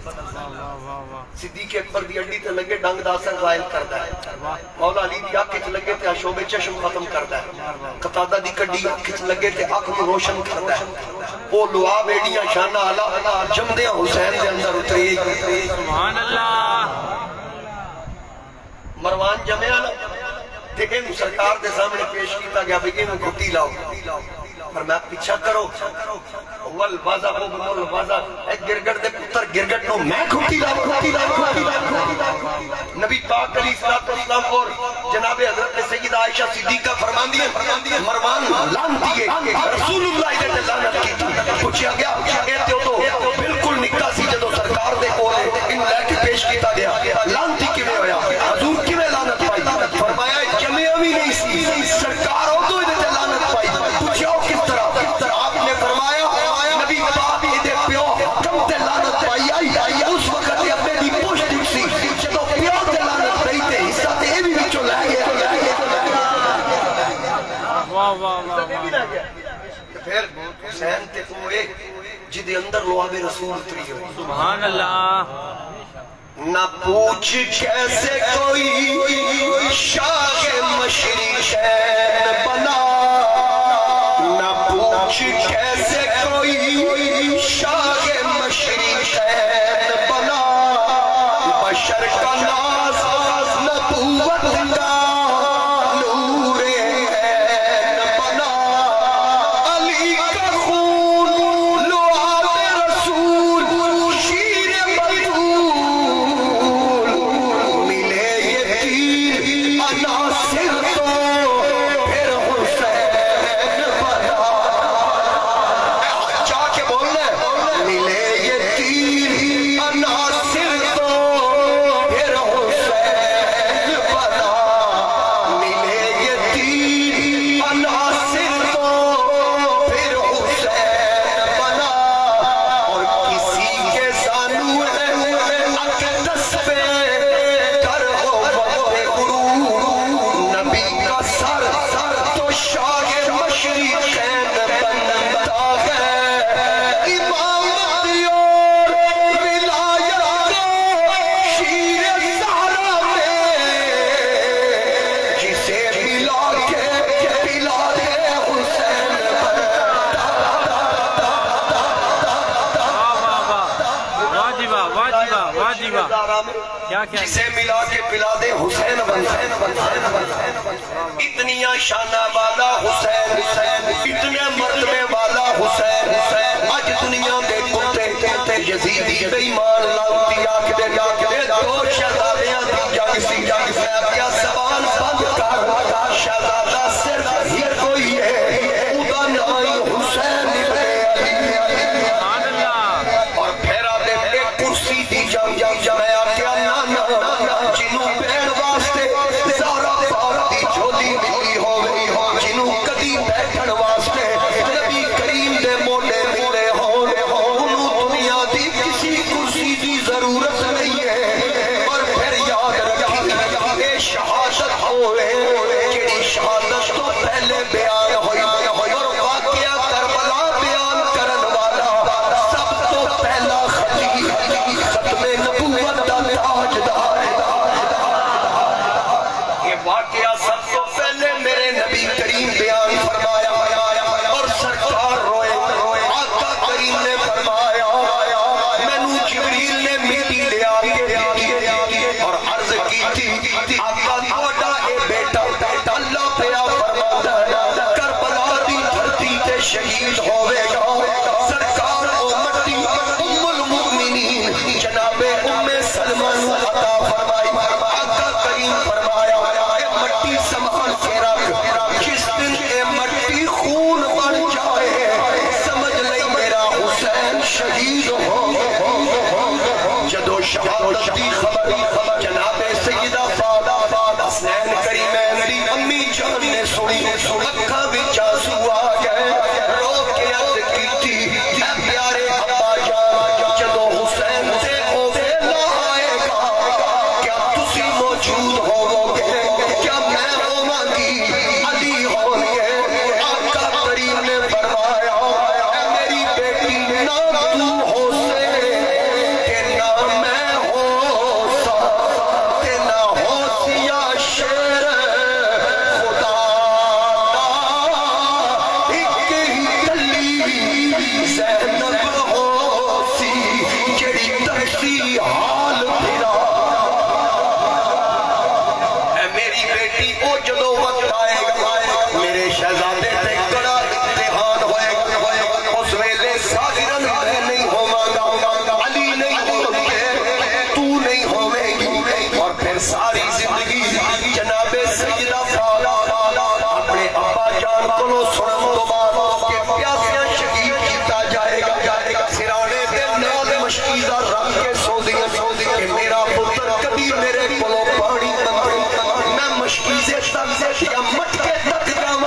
صدیق اکبر دی اڈی تے لگے ڈنگ دا اثر ظاہر کرتا ہے مولا علی دی آنکھ وچ لگے تے عشوب چشم ختم کرتا ہے قتادہ دی کڈی آنکھ وچ لگے تے آنکھ نوں روشن کرتا ہے وہ لعاب ایڈیاں شانہ اللہ جمدیاں حسین دے اندر اتری سبحان اللہ مروان جمعہ نا دیکھیں سرکار دے سامنے پیش کیتا گیا بھئی انہوں گھٹی لاؤ پر میں پیچھا کرو والوازہ والوازہ ایک گرگٹ دے پتر گرگٹ نو میں گھٹی لاؤ نبی پاک علیہ السلام اور جناب حضرت سیدہ عائشہ صدیقہ فرمان دیئے مروان لان دیئے رسول اللہ دے لانت کی پوچھا گیا کہتے ہو تو بالکل نکا سی جدو سرکار دے کولے ان لے کے پیش کیتا گیا لانتی کیویں ہویا حضور کیویں لانت پائی فرمایا جمعہ بھی نہیں سی سرکار ہو تو دے لانت پائی پوچھا کس طرح آپ نے فرمایا نبی پاک دے پیو کم تے لانت پائی آئی اس وقت اپنے دی پوچھ دی سی جدو پیو تے لانت پائی تے حصہ تے اے بھی وچوں لے گیا واہ واہ واہ پھر حسین تے ہوئے جدے اندر لعاب رسول اتری ہوئی سبحان اللہ نہ پوچھ کیسے کوئی شاہ مشرقین بنا نہ پوچھ کیسے کوئی شاہ مشرقین بنا بشر کا ناز نبوت کا نور عین بنا علی کا خون لعاب رسول شیر بطول ملے یہ تیر عناصر نام کیا جسے ملا کے پلا دے حسین اتنی شانہ والا حسین اتنے مرتبے والا حسین آج دنیا میں کتے یزیدی بے ایمان لاؤتی آکھ دے دو شہزادیاں دی جنگ سی کیا سوال بند کر شہزادہ صرف ہی کوئی ہے ادا نائی حسین اور پھیرا دے ایک کرسی دی جنگ میں آکیا نانا جنوں بین واسطے زارا پاک دی جھولی ملی ہوئے جنوں کدی بیٹھن واسطے نبی کریم دے موڑے ملے انہوں دنیا دی کسی کرسی دی ضرورت نہیں ہے اور پھر یاد رکھی اے شہادت ہوئے کہ شہادت تو پہلے بیان ہوئی اور واقعہ کربلا بیان کرن والا سب تو پہلا خطیب ختم نبوت دا تاجدار یہ واقعہ سب تو پہلے میرے نبی کریم بیان فرمایا اور سرکار روئے آقا کریم نے فرمایا مینوں جبریل نے مٹی لے آگے اور عرض کی تھی آقا توڑا اے بیٹا اللہ پیا فرماتا ہے کربلا دی دھرتی تے شہید ہوئے گا سرکار او مٹی ام المؤمنین جناب ام سلمہ عطا فرمائی آقا کریم فرمایا اے مٹی سنبھال کے رکھ جس دن اے مٹی خون بن جائے سمجھ لئی میرا حسین شہید ہو جدو شہادت دی خبر جناب سیدہ فاطمہ حسین کریمین دی امی جان نے سنی اکھا وچ آنسو آ گئے رو کے عرض کی تھی اے پیارے ابا جان جدو حسین سے او ویلا آئے گا کیا تسی موجود ہو گے کیا میں ہوواں گی علی ہوں گے آقا کریم نے فرمایا اے میری بیٹی نہ تو ہو سے کہ نہ میں ہو سا کہ نہ ہو سیا شیر خدا ایک ہی تلی زینب ہو سی جڑی ترسی حال پھرا اے میری بیٹی او جدو وقت آئے گا میرے شہزادے تے کڑا امتحان ہوئے گا اس ویلے ساغرن میں نہیں ہوگا علی نہیں ہوگے تو نہیں ہوئے گی اور پھر ساری زندگی جناب سیدہ فاطمہ اپنے ابا جان کو سنن تو بعد کہ پیاسیاں شہید کیتا جائے گا سرانے دے نال مشکیزہ رکھ کے سو دیا کہ میرا پتر کبھی میرے کلو پانی منگے میں مشکیزے تک یا مٹکے تک جاؤں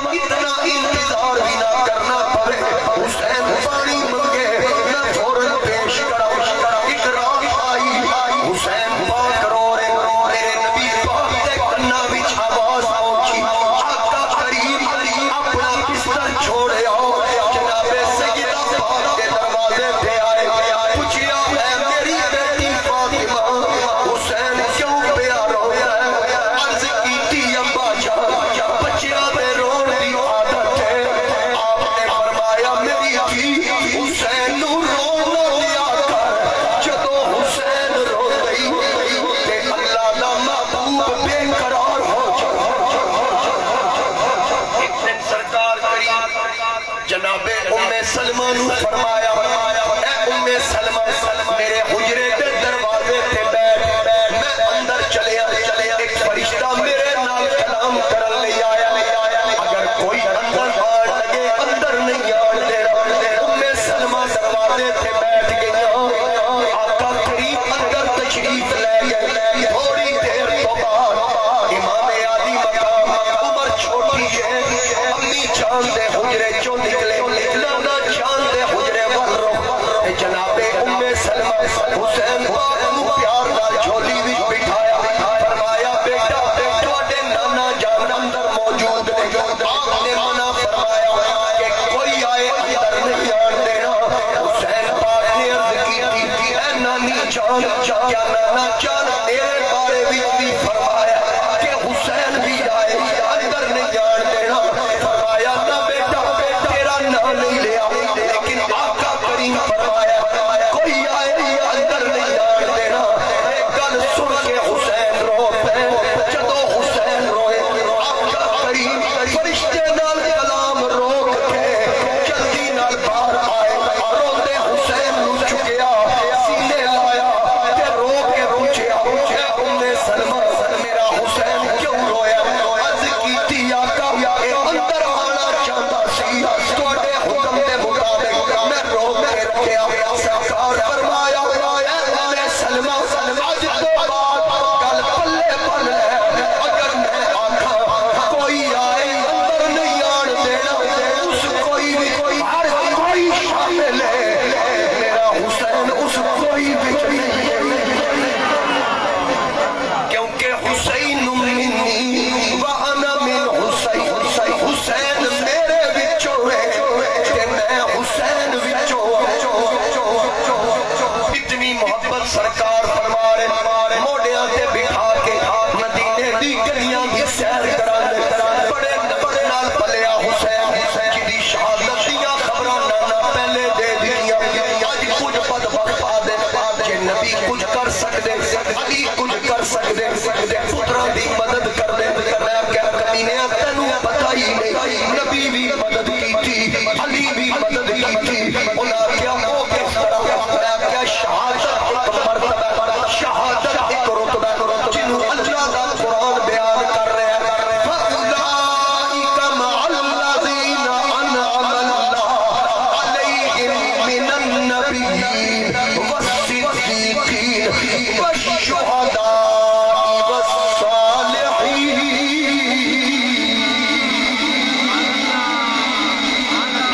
اتنا انتظار بھی نہ کرنا پڑے حسین پانی منگے میں فوراں پیش کراؤں ایک رات آئی حسین پاک رو رہے میرے نبی پاک دے کنہ وچ آواز پہنچی آقا کریم اپنا بستر چھوڑے آؤ جناب سیدہ پاک کے دروازے پہ آئے پوچھیا اے میری بیٹی فاطمہ حسین کیوں پیا رو ہے عرض کی تھی ابا جان بچیا میں رون دی عادت ہے آپ نے فرمایا میری تھی حسین نو رونا لیا کر جدو حسین رو گئی کہ اللہ دا محبوب بے قرار ہو ایک دن سرکار کریم جناب ام سلمہ نو فرمایا اے ام سلمہ میرے حجرے دے دروازے تے بیٹھ میں اندر چلیا ایک فرشتہ میرے نال کلام کرن لئی آیا اگر کوئی اندر آن لگے اندر نہیں آن دے ام سلمہ دروازے تے بیٹھ گئی آقا کریم اندر تشریف لے گئے تھوڑی دیر تو بعد امام عالی مقام عمر چھوٹی ہے امی جان دے حجرے چوں نکلے لانا جان دے حجرے وال ہی نہیں، نبی بھی مدد کی تھی، علی بھی مدد کی تھی، انہاں کیا وہ کس طرح کیا شہادت ایک مرتبہ، شہادت ایک رتبہ جنہوں اللہ کا قرآن بیان کر رہے ہیں فَأُولَئِكَ مَعَ الَّذِينَ أَنْعَمَ اللَّهُ عَلَيْهِمْ مِنَ النَّبِيِّينَ وَالصِّدِّيقِينَ وَالشُّهَدَاءِ وَالصَّالِحِينَ۔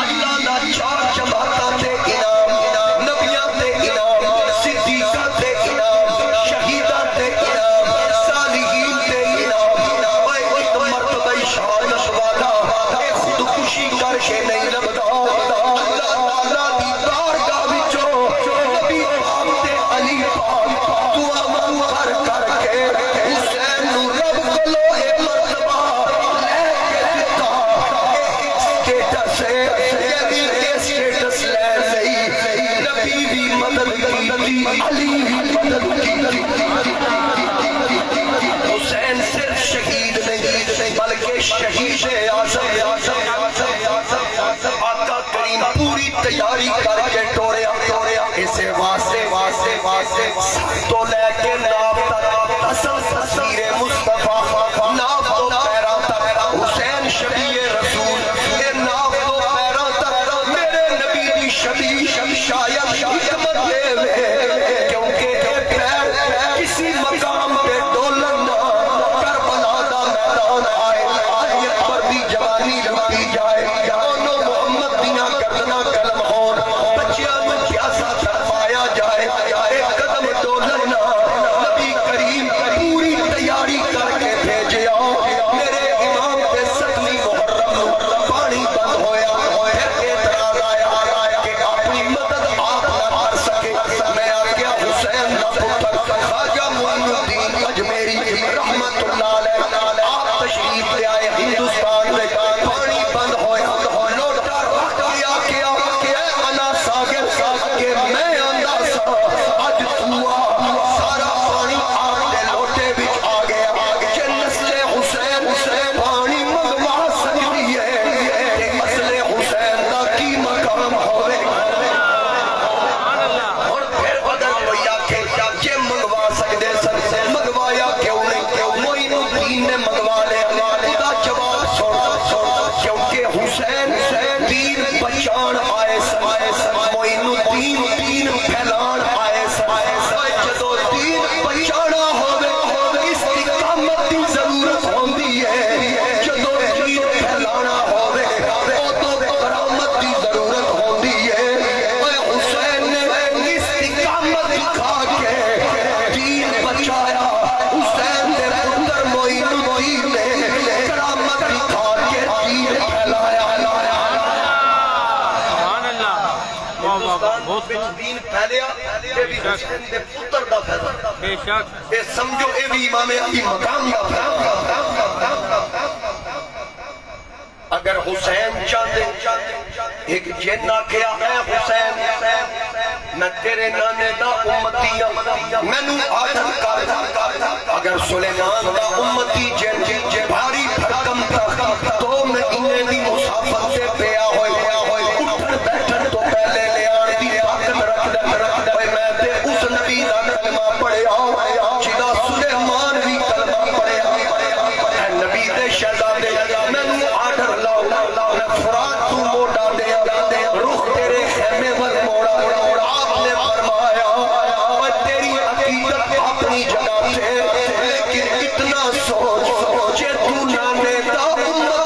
اللہ دا چار جماعتاں تے انعام، نبیاں تے انعام، صدیقاں تے انعام، شہیداں تے انعام، صالحین تے انعام۔ اے ایک مرتبہ شہادت والا اے خودکشی کر کے نہیں لبدا، اللہ تعالیٰ دی بارگاہ وچوں نبی پاک تے علی پاک دعا منگ کر کر کے حسین نو رب کولو اے مرتبہ لے کے دتا۔ اے اسٹیٹس ہے یعنی اے اسٹیٹس لے لئی، نبی بھی مدد کی، علی بھی مدد کی۔ حسین صرف شہید نہیں بلکہ شہید اعظم، آقا کریم پوری تیاری کر کے ٹوریا اسے واسطے تو لے کے ناف تک اصل تصویر مصطفیٰ، ناف تو پیرا تک حسین شبیہ رسول، اے ناف تو پیرا تک میرے نبی دی شبیہ شاید حکمت دے میں، کیونکہ اے پیر کسی مقام پہ ڈولن نہ کربلا دا میدان آئے، علی اکبر دی جوانی لپی جائے، دونوں محمد دیاں گردنا کلم ہون، بچیاں میں پیاسا ترپایا جائے، ایک قدم ڈولن نہ نبی کریم پوری تیاری کر کے بھیجیا۔ میرے امام پہ 7ویں محرم پانی بند ہویا، پھر اعتراض آیا کہ اپنی مدد آپ نہ کر سکے۔ میں آگیا حسین نہ پتر خواجہ معین الدین اجمیری رحمت اللہ علیہ آپ تشریف لے آئے ہندوستان میں، پانی بند ہویا، لوٹا رکھ دیا کہ اے انا ساگر کہ میں اندر سا اج توا سارا پانی آپ دے لوٹے بچ آ گیا کہ نسل حسین پانی منگوا سکتی ہے کہ نسل حسین دا کی مقام ہوئے۔ اور پھر اگر کوئی آکھے کہ منگوا سکتے سن، منگوایا کیوں نہیں؟ معین الدین نے منگوا لے، خدا جواب سن، کیونکہ حسین دین بچان آئے سن، معین الدین دین پھیلان آئے سن۔ جدو دین بچانا ہوئے استقامت دی ضرورت ہوندی ہے، جدو دین پھیلانا ہوئے تو کرامت دی ضرورت ہوندی ہے۔ اے حسین نے استقامت دکھا کے دین بچایا، حسین نے پتر معین الدین نے کرامت دکھا کے دین پھیلایا۔ سبحان اللہ، واہ واہ واہ، بہت دین پھیلیا، یہ بھی حسین دے پتر دا پھیلا، بے شک، اے سمجھو اے بھی امام علی مقام دا پھیلا۔ اگر حسین چاندے ایک جن آکھیا اے حسین میں تیرے نانے دا امتیاں مینوں آدھر کر، اگر سلیمان دا امتی جن بھاری بھرکم تک 2 مہینے دی مسافت سے پیا ہوئے، اٹھن بیٹھن تو پہلے لے آن دی طاقت رکھ دے، میں تے اس نبی دا کلمہ پڑھیا جدا سلیمان بھی کلمہ پڑھیا، اے نبی دے شہزادے مینوں آڈر لاؤ، میں فرات تو موڑا دیا، رخ تیرے خیمے ول موڑا۔ آپ نے فرمایا اور تیری عقیدت اپنی جگہ سے، لیکن اتنا سوچ کہ تو نانے دا امت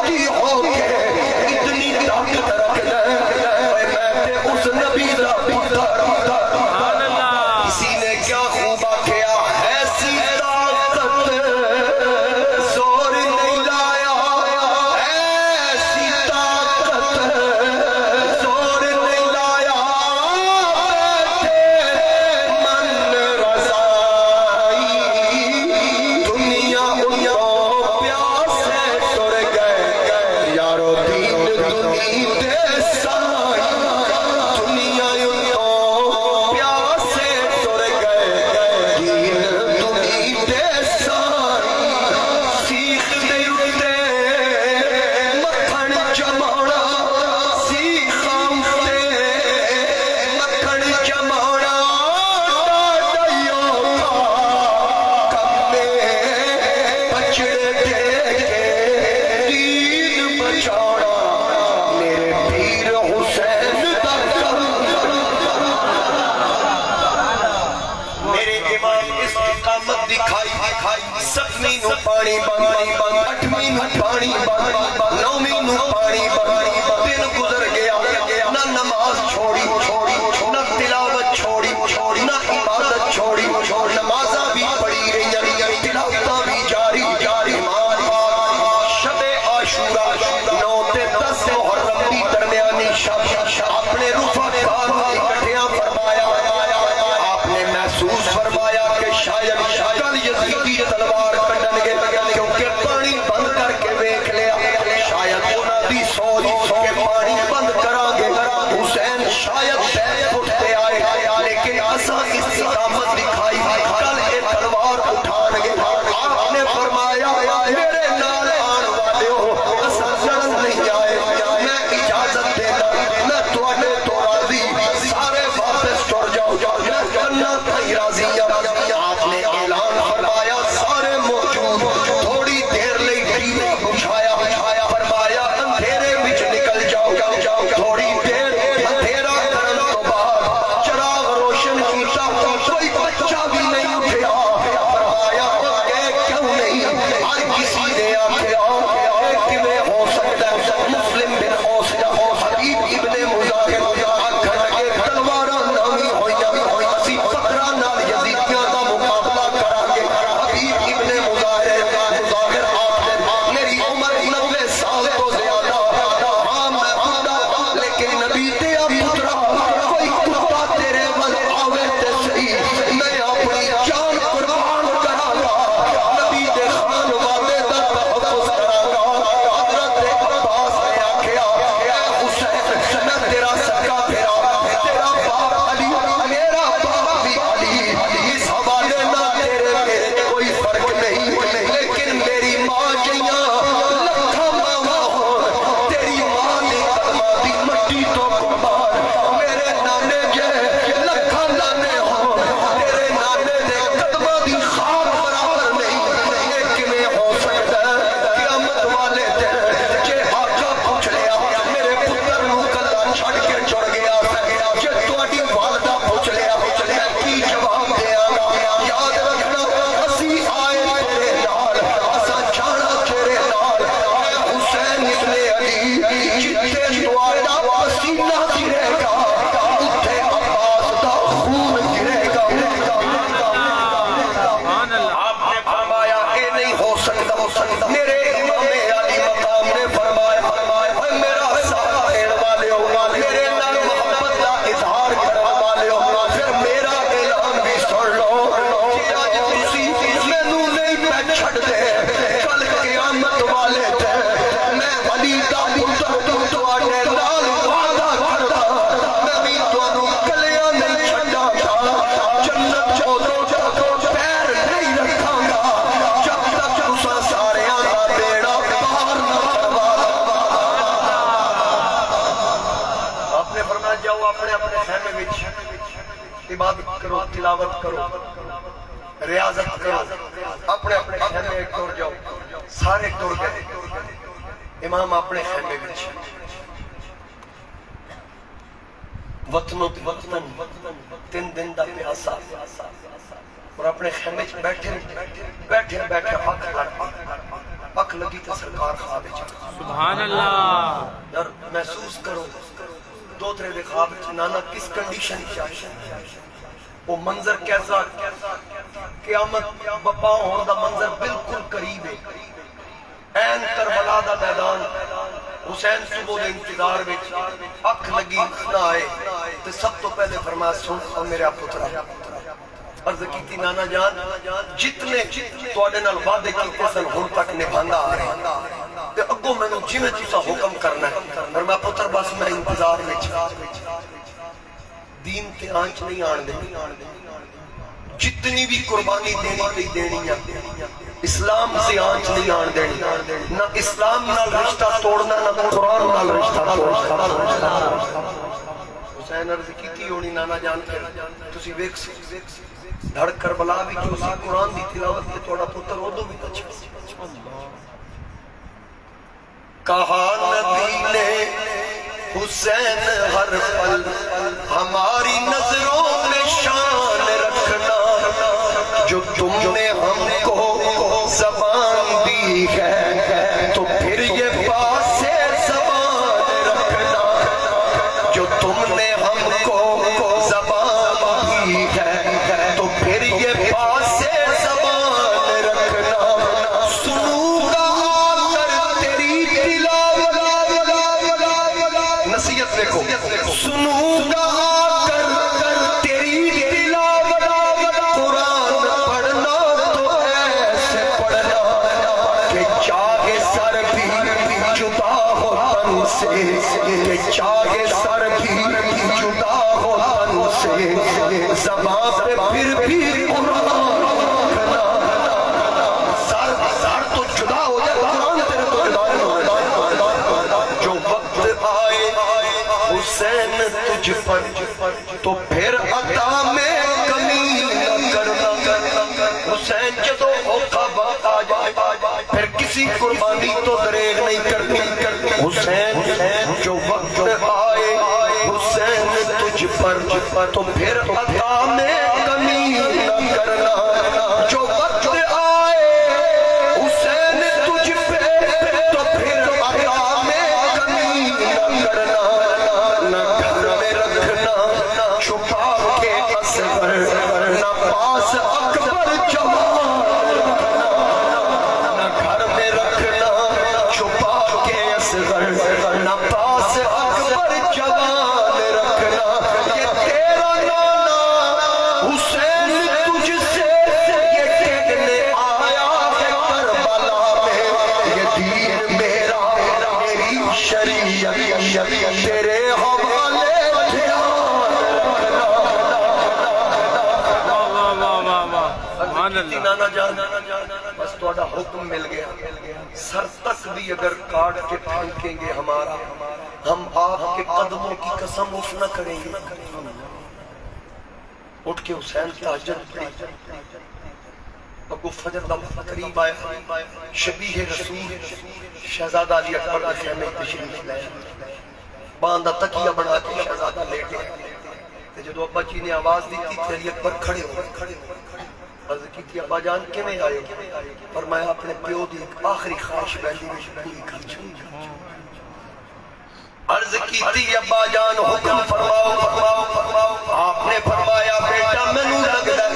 پانی بند اٹھویں نو پانی بند نویں نو پانی بند دن گزر گیا نہ نماز چھوڑی نہ تلاوت چھوڑی نہ عبادت چھوڑی نمازاں بھی پڑھی رہی تلاوتاں بھی جاری شب عاشوراء 9 تے 10 محرم دی درمیانی شب اپنے رفقا اکٹھیاں فرمایا آپ نے محسوس فرمایا کہ شاید کل یزیدی تلوار کڈن گے کیونکہ پانی بند کر کے دیکھ لیا شاید انہاں دی سوچ کہ پانی بند کرا گے حسین شاید بیت اٹھتے آئے لیکن اساں استقامت دکھائی کل اے تلوار اٹھان گے آپ نے فرمایا میرے نال آن والے ہو اساں لڑن نہیں آئے میں اجازت دینا میں تواڈے تو راضی سارے واپس ٹر جاؤ میں کرنا تھی راضی آپ نے اعلان فرمایا سارے موجود تھوڑی دیر لئی دیوے بجھایا فرمایا اندھیرے وچ نکل جاؤ تھوڑی دیر اندھیرا کرن تو بعد چراغ روشن کیتا کوئی بچہ بھی نہیں اٹھیا فرمایا کیوں نہیں ہر کسی نے آکھیا کیویں ہو سکتا ہے مسلم بن اوس حبیب ابن مظاہر آکھن لگے تلواراں نامی ہوئیاں اسی پتھراں نال یزیدیاں دا مقابلہ کران گے حبیب ابن مظاہر آپ نے میری عمر 90 سال تو زیادہ ہاں میں بڑھا لیکن نبی دیا پترا کوئی کتا تیرے ول آوے تے صحیح میں اپنی جان قربان کراں گا نبی دے خان والے دا تحفظ کراں گا حضرت عباس نے آکھیا اے حسین میں تیرا سکا پھرا تیرا باپ علی میرا باپ بھی علی اس حوالے نہ تیرے میرے کوئی فرق نہیں لیکن میری ماں جیاں لکھا ماں ہون تیری ماں نے کلمہ دی مٹی تو قربان میرے نانے جے لکھا نانے ہون تیرے نانے دے قدمہ دی خاک برابر نہیں یہ کیویں ہو سکتا ہے قیامت والے دن جے آقا پوچھ لیا میرے پتر نو کلا چھڑ کے چڑ گیا جے تواڈی والدہ پوچھ لیا میں کی جواب دیاں گا یاد رکھنا اسی آئے تیرے نال اساں جانا تیرے نال اے حسین ابن علی جتھے تواڈا پسینہ گرے گا اتھے عباس دا خون گرے گا آپ نے فرمایا اے نہیں ہو سکتا میرے امام علی مقام نے فرمایا اے میرا ساتھ دین والے ہو میرے نال محبت دا اظہار کرنے والے ہو پھر میرا اعلان بھی سن لو کہ آج تسی مینوں نہیں پہ چھڑ دے کل قیامت والے دن میں علی دا پتر تواڈے نال وعدہ کردا میں بھی تانوں کلیاں نہیں چھڈاں گا جنت اودوں تک پیر نہیں رکھاں گا جب تک تساں ساریاں دا بیڑا پار نہ کروا آپ نے فرمایا جاؤ اپنے اپنے خیمے وچ عبادت کرو تلاوت کرو ریاضت کرو اپنے اپنے خیمے ایک ٹر جاؤ سارے ٹر گئے امام اپنے خیمے وچ وطن 3 دن دا پیاسا اور اپنے خیمے وچ بیٹھے اکھ لگی تے سرکار خواب وچ سبحان اللہ یار محسوس کرو 2-3 دے خواب وچ نانا کس کنڈیشن چاہیے وہ منظر کیسا قیامت بپا ہون دا منظر بالکل قریب ہے این کربلا دا میدان حسین صبح دے انتظار وچ اکھ لگی نہ آئے تے سب تو پہلے فرمایا سن او میرا پترا عرض کیتی نانا جان جتنے تواڈے نال وعدے کیتے سن ہن تک نبھاندا آ رہا تے اگوں مینوں جویں تسا حکم کرنا ہے اور میں پتر بس میں انتظار وچ دین تے آنچ نہیں آن دینی جتنی بھی قربانی دینی تے دینی ہے اسلام سے آنچ نہیں آن دینی نہ اسلام نال رشتہ توڑنا نہ قرآن نال رشتہ توڑنا حسین عرض کیتی ہونی نانا جان کے تسی ویکھ دھڑ کربلا بھی جو سی قرآن دی تلاوت تے تھوڑا پتر اودوں بھی اچھا کہا نبی نے حسین ہر پل ہماری نظروں میں شان رکھنا جو تم نے ہم کو زبان بھی ہے تو پھر یہ پاس زبان رکھنا جو تم نے ہم کو زبان بھی ہے تو پھر یہ پاس زبان رکھنا سنوں گا آ کر تیری تلاوت نصیحت دیکھو سنوں گا آ کر تیری تلاوت قرآن پڑھنا تو ایسے پڑھنا کہ چاہے سر بھی جدا ہو تن سے کہ چاہے سر بھی جدا ہو تن سے زبان پہ پھر بھی قرآن رکھنا سر تو جدا ہو جائے قرآن تیرے تو جدا ہے جو وقت آئے حسین تجھ پر تو پھر عطا میں کمی نہ کرنا حسین جدو اوکھا وقت آ جائے پھر کسی قربانی تو دریغ نہیں کرنی حسین جو وقت آئے حسین تجھ پر تو پھر عطا میں کمی نہ کرنا جو وقت آئے حسین تجھ پہ تو پھر عطا میں کمی نہ کرنا نہ گھر میں رکھنا چھپا کے اصغر نہ پاس اکبر جوان رکھنا نہ گھر میں رکھنا چھپا کے اصغر نہ پاس اکبر جوان رکھنا یہ تیرا نانا حسین تجھ سے یہ کہنے آیا ہے کربلا میں یہ دین میرا میری شریعت تیرے حوالے دھیان رکھنا نانا جان بس توڑا حکم مل گیا سر تک بھی اگر کاٹ کے پھینکیں گے ہمارا ہم آپ کے قدموں کی قسم اف نہ کریں گے اٹھ کے حسین تہجد پڑھی ابو فجر دا قریب آیا شبیہ رسول شہزادہ علی اکبر کے خیمے تشریف لائے باندھا تکیہ بنا کے شہزادہ لیٹے جدو ابا جی نے آواز دی تھی علی اکبر کھڑے ہو عرض کی تھی ابا جان کیویں آئے فرمایا اپنے پیو دی ایک آخری خواہش بیلی میں پوری کر چھوڑ عرض کی تھی ابا جان حکم فرماؤ آپ نے فرمایا بیٹا مینوں لگدا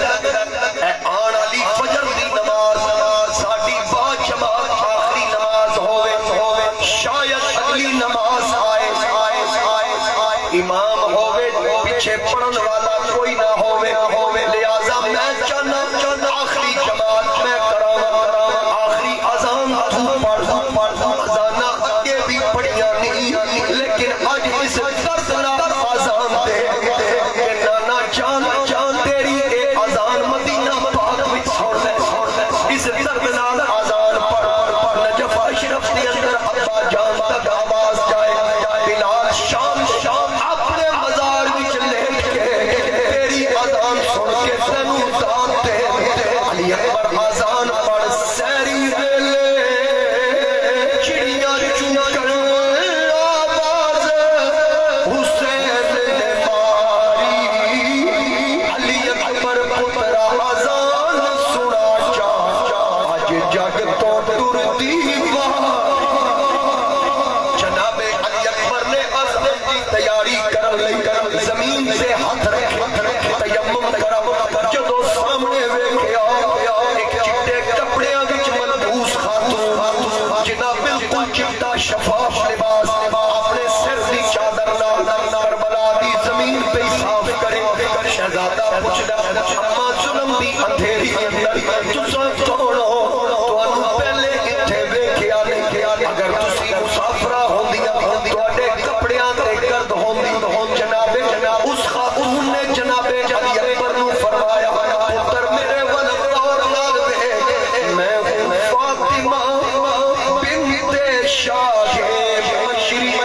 اے آن علی فجر دی نماز ساڈی با جماعت آخری نماز ہوے شاید اگلی نماز آئے امام ہوے پیچھے پڑھن والا کوئی نہ ہوے لہذا میں چاہنا آخری جماعت میں کراں آخری اذان تو پڑھ اذاناں اگے بھی پڑھیاں نہیں لیکن آج اس دردناک اذان دے کہ نانا جان تیری اے اذان مدینہ پاک وچ سن لے اس دردناک اذان پڑھ نجف اشرف کے اندر ابا جان تک آواز جائے بلال شام اپنے مزار وچ لیٹ کے تیری اذان سن کے تینوں دان دے علی اکبر اذان پڑھ سیری ویلے چڑیاں چوکن آواز حسین نے ماری علی اکبر پتر اذان سنا آج جگ تو ٹردی جناب علی اکبر نے اذان کی تیاری کر لی زمین سے ہاتھ رکھے تیمم کرم جدو سامنے ویکھیا ایک چٹے کپڑیاں وچ ملبوس خاتون جنہ بالکل چٹا شفاف لباس اپنے سر دی چادر نال کربلا دی زمین پہ صاف کرے شہزادہ پوچھدا اما ظلم دی اندھیری اندر تساں کون ہو تانوں پہلے ایتھے ویکھیا نہیں اگر تسی مسافرہ ہوندیاں تواڈے کپڑیاں تے گرد ہوندی جناب اس خاتون نے جناب علی اکبر نو فرمایا پتر میرے ول غور نال ویکھ میں ہوں فاطمہ بنت شاہ مشرق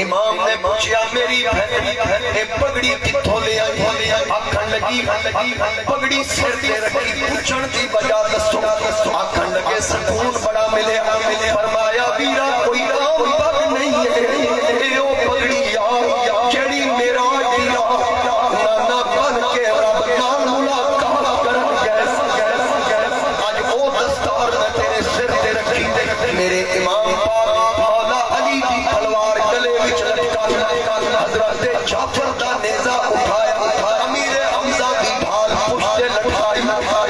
امام نے پوچھا میری بہن پگڑی کتھوں لے آئی آکھن لگی پگڑی سر تے رکھی پوچھن دی وجہ دسو آکھن لگے سکون بڑا ملے فرمایا ویرا کوئی عام پگ نہیں ہے اے او پگڑی جڑی میرا نانا بن کے رب نال ملاقات کرن گئے اج او دستار میں تیرے سر تے رکھی میرے امام پاک مولا علی دی تلوار گلے وچ لٹکائی حضرت جعفر دا نیزہ اٹھایا امیر حمزہ دی ڈھال پشت لٹکائی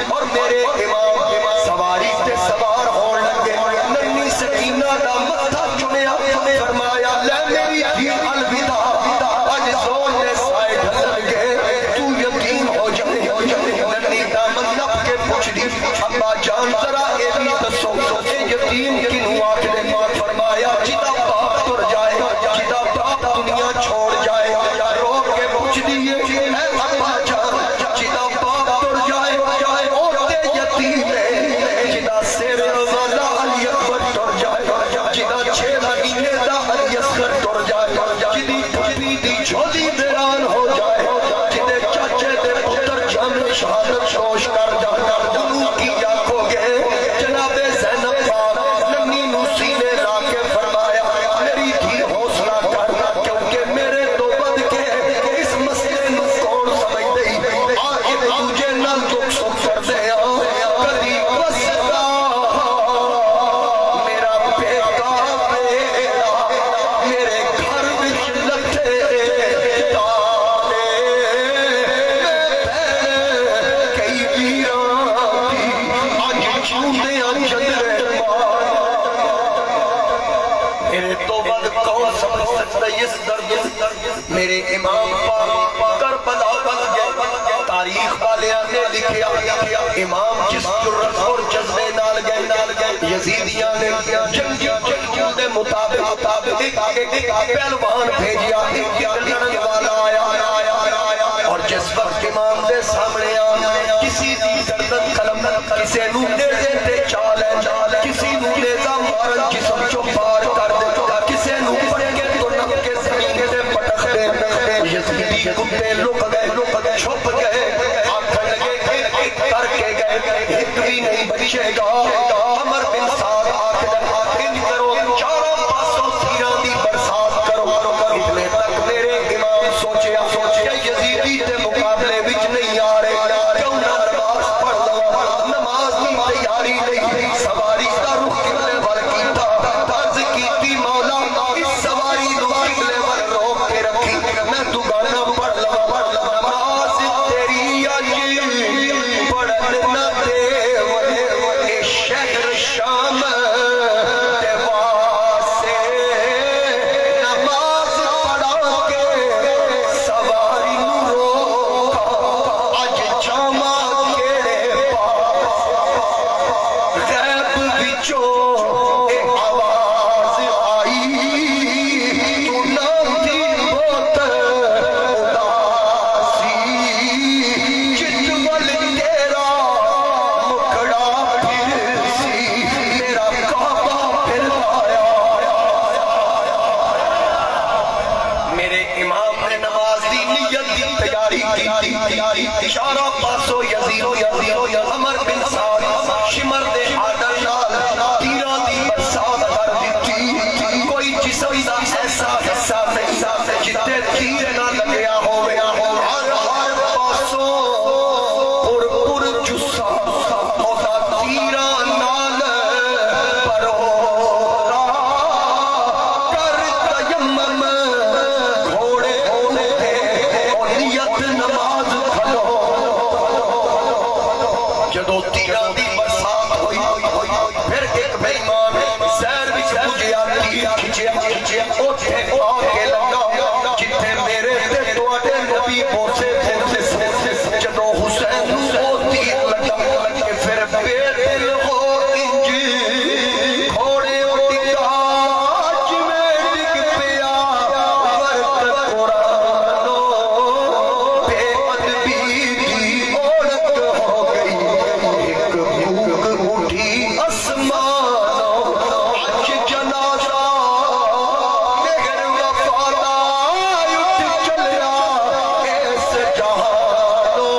اور میرے امام سواری تے سوار ہون لگے ننی سکینہ موسم سجدہ اس درد میرے امام پاک کربلا بن گئے تاریخ والیاں نے لکھیا امام جس جرت اور جذبے نال گئے یزیدیاں نے جنگی جنگیوں دے مطابق ایک پہلوان بھیجیا لڑن والا آیا اور جس وقت امام دے سامنے آیا کسی دی گردن قلم کسی نو نیزے تے چال کسی نو نیزہ مارن جسم چو پار کر دے کسی نو پڑ کے تو نم کے زمین دے پٹخ دے یزیدی کتے لک گئے چھپ گئے آنکھن لگے کر کے گئے ایک بھی نہیں بچے گا عمر بن سعد آخر ان کرو چاروں پاسوں تیران دی برسات کرو اتنے تک میرے امام سوچیا یزیدی تے مقابلے وچ نہیں آ رہے کیوں نہ نماز پڑھ لو نماز کی تیاری نہیں سواری کا رخ قبلے ور کیتا فرض کیتی مولا اس سواری نو قبلے ور روک کے رکھی میں دوبارہ پڑھ لو نماز تیری آجی پڑھن نہ دے اے شہر شام دے واسے نماز پڑھا کے سواری نو روکا آج جاما کیڑے پاس غیب بچو ایک آواز آئی تو نام تھی بہت اداسی چٹول تیرا مکڑا پھر سی میرا کعبہ پھر آیا میرے امام نے نماز دی نیت دی تیاری کی اشارہ پاسو یزید عمر بن سعد شمر دے آڈر نال تیران دی برسات کر دیتی کوئی جسم دا ایسا حصہ نہیں جتے تیر نہ لگیا ہوئے ہر پاسوں پر جسا ہوتا تیران نال پر ہوتا کر تیمم گھوڑے ہوتے اور نیت نماز کھلو جدو تیران دی برسات ہوئی پھر ایک بیمان زہر بچ مجھیا تیر کھچیا اوٹھے آگے لگا جتے میرے تے توڑے نبی پوسے جدو حسین وہ تیر لگا کہ پھر بے دل ہو انجی گھوڑے اٹھاج میں ڈگ پیا ورد قرآنو بے ادبی دی عورت ہو گئی ایک بھوک اٹھی اسمانو آج جنازہ مگر وفادہ اٹھ چلیا اس جہانو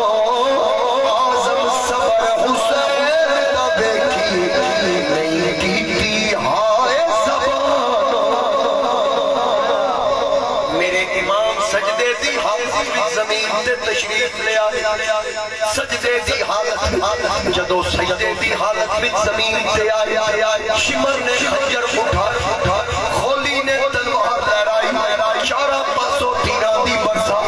آزم صبر حسین نہ دیکھی نہیں کیتی ہائے زبانو میرے امام سجدے دی حالت زمین تے تشریف لے آئے سجدے دی حالت جدو سجدے دی حالت میں زمین تے آئے شمر نے خنجر اٹھا خولی نے تلوار لہرائی چارہ پاسوں تیران دی برسات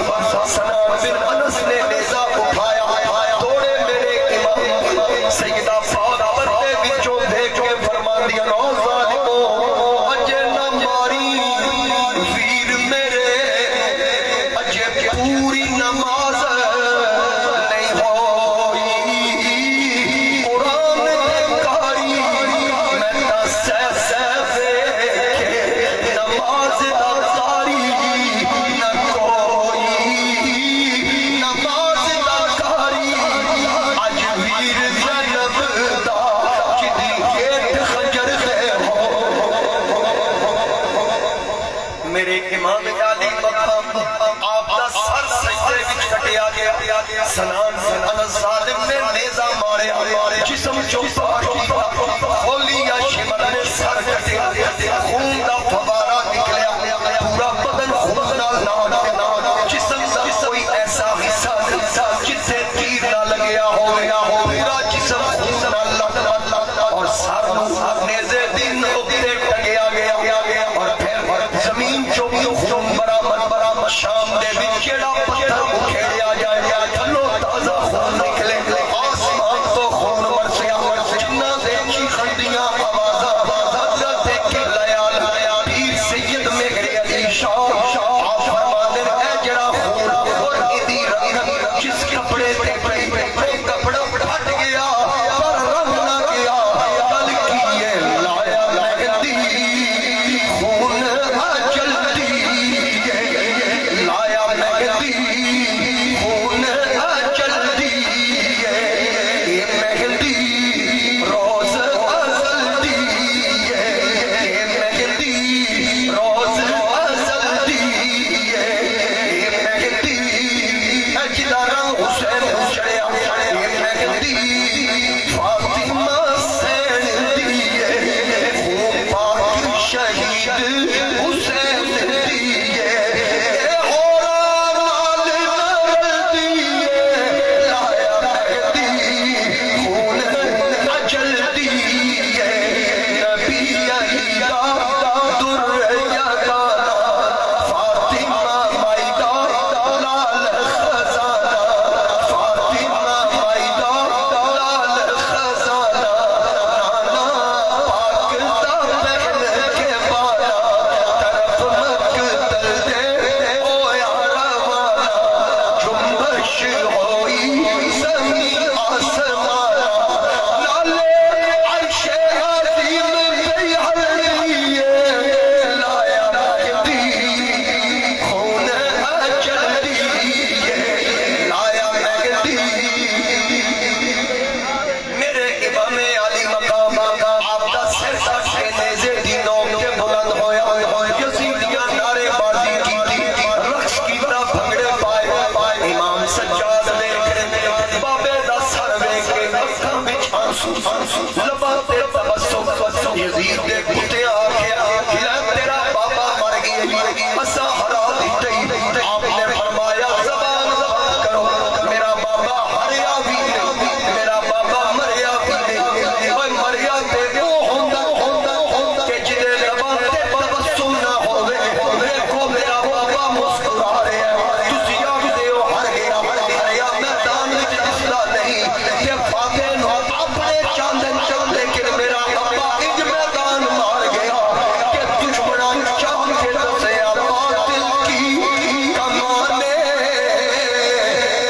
سنان بن انس نے نیزہ اٹھایا توڑے میرے امام سیدہ پاک پردے بچوں دیکھ کے فرمان دیا نوزالکو اجے نہ ماری ویر میرے اجے پوری نماز نہیں ہوئی قرآن نے کاری میں تا سہ دیکھے نماز دا کاری نہ کوئی نماز دا کاری آج ویر جنب دا جدی گیٹ خنجر دے ہو میرے امام علی مقام آپ دا سر سجدے وچ کٹیا گیا سنان انس ظالم نے نیزہ مارے جسم چوپا خولی یا شمر نے سر کٹیا خون دا فوارہ نکلیا پورا بدن خون نال جسم دا کوئی ایسا حصہ جتے تیر نہ لگیا پورا جسم خون نال اور سر نیزے دن اگتے ٹگیا گیا اور پھر زمین چوبی خون برامد شام دے بھی کیڑا پتھر اکھیڑیا جائے تھلو تازہ خون نکلے آسمان تو خون مرسیا جنہ دیکھی خندیاں آوازہ حضرت کے لیال پیر سید میں گریا یزید دے کتے آکھیا تیرا بابا مر گئی اسا ہرا دیتے آپ نے فرمایا زبان کرو میرا بابا ہریا بھی میرا بابا مریا بھی اوے مریا تے وہ ہوندا کہ جدے زبان تے تبسم نہ ہوے دیکھو میرا بابا مسکرا رہا ہے تسی آکھدے ہو ہر گیا ہریا میدان وچ دسدا نہیں تے فاتح نو اپنے چاندن چاند لیکن میرا ابا اج میدان مار گیا کہ دشمنان چاند کے دسیا باطل کی کمانے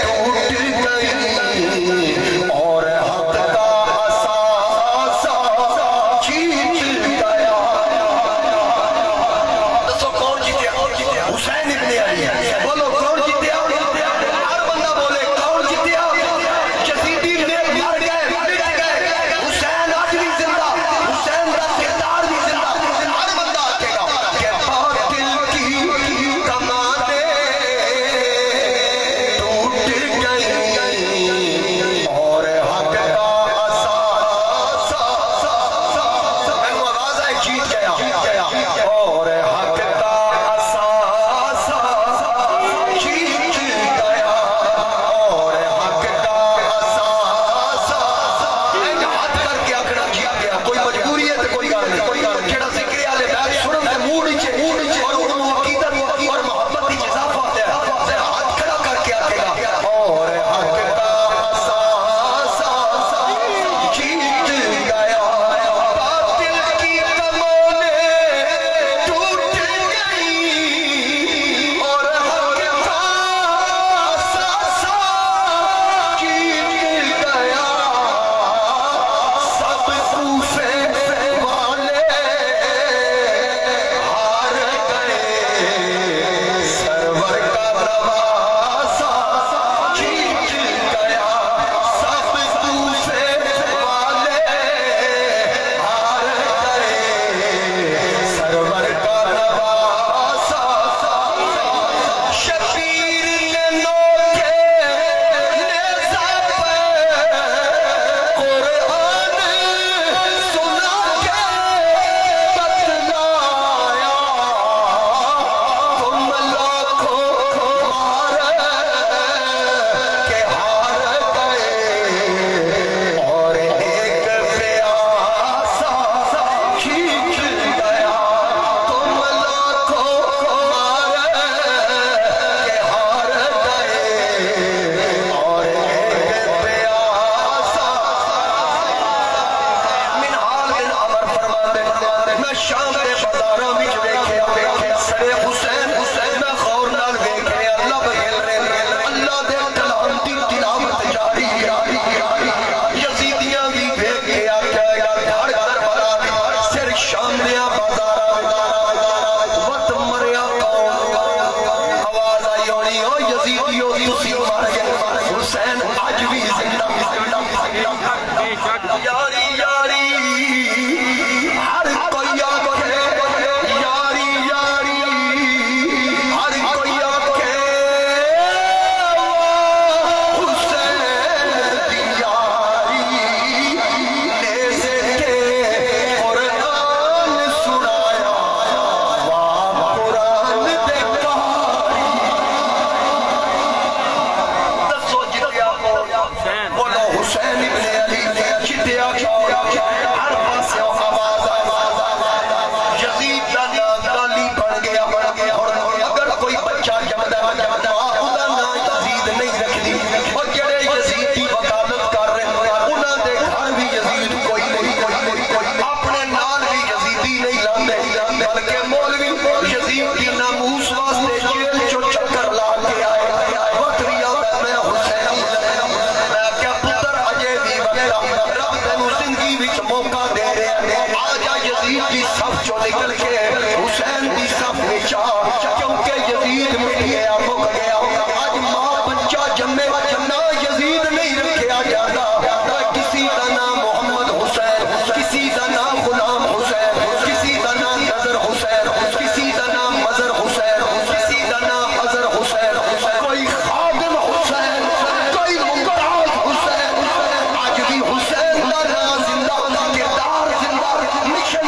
ٹوٹ گئی اور حق کا اثاثہ جیت گیا دسو کون جیتیا حسین ابن علی بولو کون جیتیا ہر بندہ بولے کون جیتیا یزیدی نے مر گئے مٹ گئے حسین آج بھی زندہ حسین کا کردار بھی زندہ ہر بندہ آکے گا کہ باطل کی کمانے ٹوٹ گئی اور حق کا اثاثہ میں آواز آئے جیت گیا اور حق کا اثاثہ جیت گیا اور حق کا اثاثہ ہاتھ کر کے آکڑا جیت گیا کوئی مجبوری ہے تو کوئی گال نہیں جڑا ذکر آلے بیٹھ سنن دے موڑ نیچے اور علم و عقیدت اور محبت کی اضافہ ہے ہاتھ کھڑا کر کے آکے گا اور حق کا اثاثہ جیت گیا باطل کی کمانے ٹوٹ گئی اور حق کا اثاثہ جیت گیا سب کوفے والے ہار گئے سرور کا نواسہ جیت گیا سب کوفے والے ہار گئے سرور کا نواسہ شبیر نے نوکے نیزہ پہ قرآن سنا کے بتلایا تم لاکھوں مارے کہ ہار گئے اور ایک پیاسا کھینچ گیا تم لاکھوں مارے کہ ہار گئے اور ایک پیاسا منحال بن عمر فرماتے میں شام دے بازاراں وچ ویکھیا سرے حسین میں غور نال ویکھیا اللہ بغیر اللہ دے کلام دی تلاوت جاری یزیدیاں بھی ویکھیا کہ گھر کربلا سر شام دے بازاراں وقت مریا قوم آواز آئی ہونی او یزیدیو تسی مر گئے حسین اج بھی زندہ بے شک یاری یاری ہر کوئی آکھے یاری یاری ہر کوئی آکھے حسین دی یاری نیزے کے قرآن سنایا واہ قرآن دے کاری دسو جتیا حسین بولو حسین ابن علی جتیا ہر پاسے آواز یزید دا نام دالی بن گیا اور اگر کوئی بچہ جمدہ ادا نام یزید نہیں رکھ دی اور جڑے یزید کی وکالت کر رہے انہاں دے گھر بھی یزید کوئی نہیں اپنے نال بھی یزیدی نہیں لاندے بلکہ مولوی یزید کی ناموس واسطے جیل چو چکر لا کے آئے وقت بھی آتا میں حسین میں کیا پتر اجے بھی وقت رب تینو زندگی وچ موقع دے رہے آجا یزید کی صف چو نکل کے حسین کی صف وچ آ کیونکہ یزید مٹ گیا مک گیا آج ماں بچہ جمے نہ یزید نہیں رکھیا جاتا کسی کا نام محمد حسین کسی کا نام غلام حسین کسی کا نام نظر حسین کسی کا نام مظہر حسین کسی کا نام اظہر حسین کوئی خادم حسین کوئی ممتاز حسین آج بھی حسین کا نام زندہ کردار زندہ مشن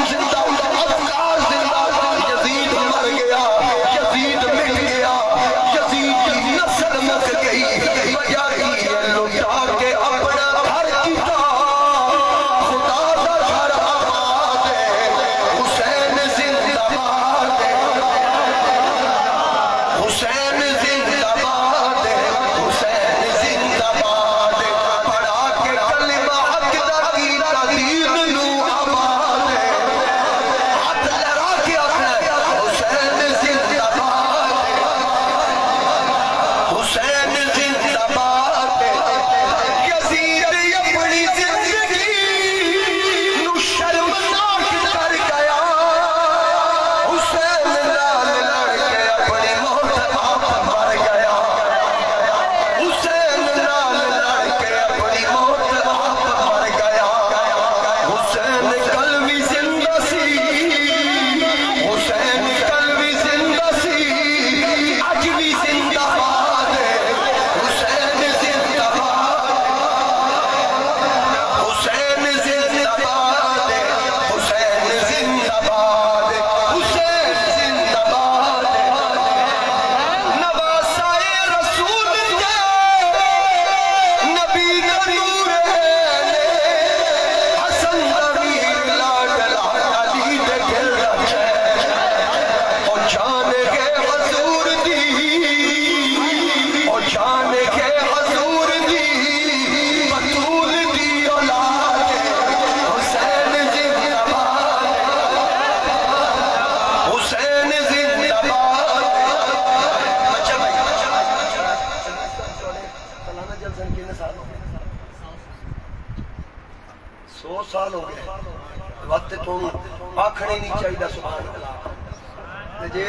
آکھنے نہیں چاہیے سبحان اللہ جی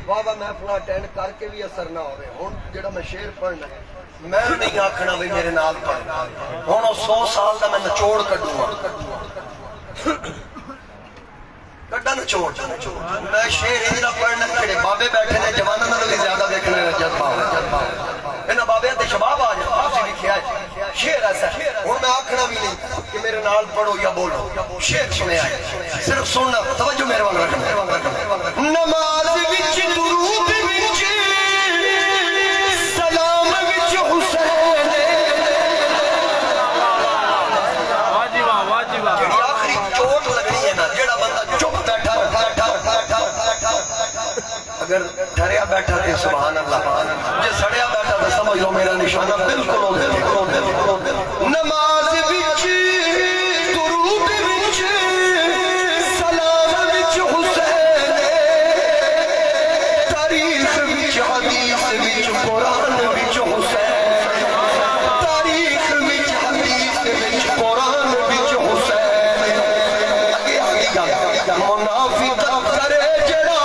بابا محفل اٹینڈ کر کے بھی اثر نہ ہوئے ہوں جڑا میں شعر پڑھنا میں نہیں آکھنا بھی میرے نال پڑھنا ہوں 100 سال کا میں نچوڑ کڈوں کڈا نچوڑ میں شعر ادھر پڑھنا کھڑے بابے بیٹھے نے جوانہ نہ بھی زیادہ دیکھنے جذبہ انہاں بابے تے شباب آ جائے آپ سے لکھیا ہے شعر ایسا ہوں میں آکھنا بھی نہیں کہ میرے نال پڑھو یا بولو شعر سنے آئے صرف سننا توجہ میرے وال رکھنا نماز وچ درود وچ سلام وچ حسین واجبہ واجبہ آخری چوٹ لگنی ہے نا جڑا بندہ چپ بیٹھا اگر ڈھریا بیٹھا تھے سبحان اللہ جے سڑیا بیٹھا تھا سمجھ لو میرا نشانہ بالکل ہو گیا نماز وچ درود وچ سلام وچ حسین تاریخ وچ حدیث وچ قرآن وچ حسین تاریخ وچ حدیث وچ قرآن وچ حسین اگے آگے گل منافق کرے جڑا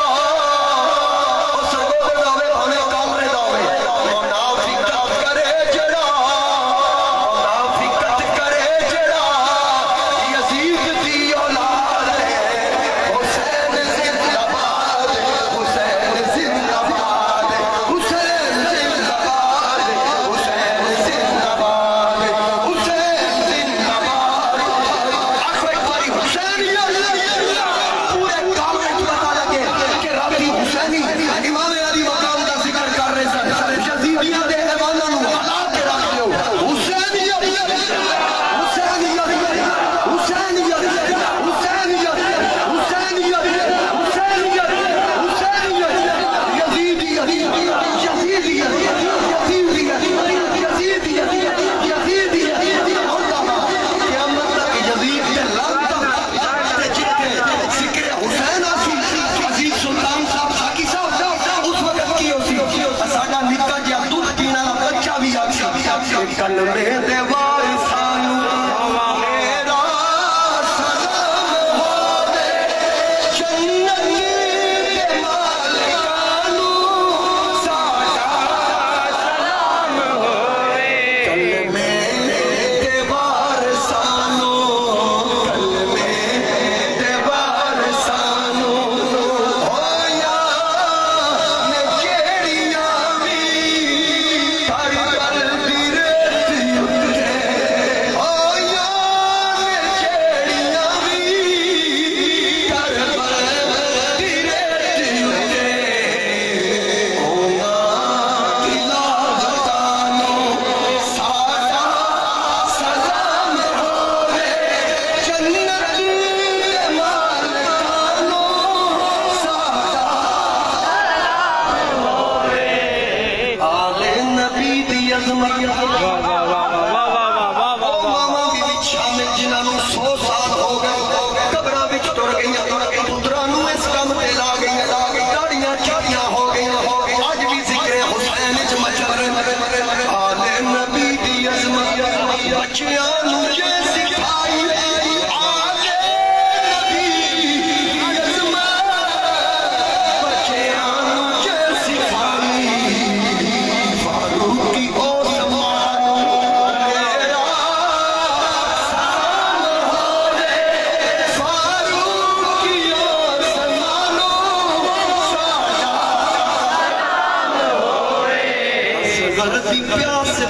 سگو داوے ہمیں کامرے داوے منافق کرے جڑا منافقت کرے جڑا یزید دی اولاد ہے حسین زندہ باد حسین زندہ باد حسین زندہ باد حسین زندہ باد حسین زندہ باد آخر ایک باری حسین پورے کامرے کی بتا لگے کہ رابطی حسینی امام علی مقام کا ذکر کر رہے سن یزیدیہ دے ایوانہ نو حالات کے رکھ لیو حسینیت حسینیت حسینیت حسینیت حسینیت حسینیت حسینیت یزیدیت یزیدیت یزیدیت یزیدیت یزیدیت مولانا قیامت تک یزید کے لانتا تے جتے ذکر حسین آسی عزیز سلطان صاحب ساکی صاحب اس وقت کی ہوسی ساڑا نکا جیا دودھ پینا بچہ بھی آسی کلمے دیوار سانو میرا سلام ہو دے جنت کے مالکانو ساڑا سلام ہوئے کلمے دیوار سانو کلمے دیوار سانو ہویا میں جیڑیاں بھی ہر پل دی ریتی اٹھے ہویا میں جیڑیاں بھی ہر پل دی ریتی اٹھے ہویا تلاوتانو ساڑا سلام ہوئے جنت کے مالکانو ساڑا آل نبی دی عظمت ماما بھی وچ شامل جنہاں نوں 100 سال ہو گئے قبراں وچ ٹر گئیاں پتراں نوں اس کام تے لا گئیاں داڑیاں چاڑیاں ہو گئیاں اج بھی ذکر حسین وچ مچل رہے آل نبی دی عظمت بچیاں نوں یہ سکھائی آل نبی دی عظمت بچیاں نوں یہ سکھائی فاروقی او سمانو میرا سلام ہو دے فاروقی او سمانو ساڑا سلام ہوئے غلطی پیاس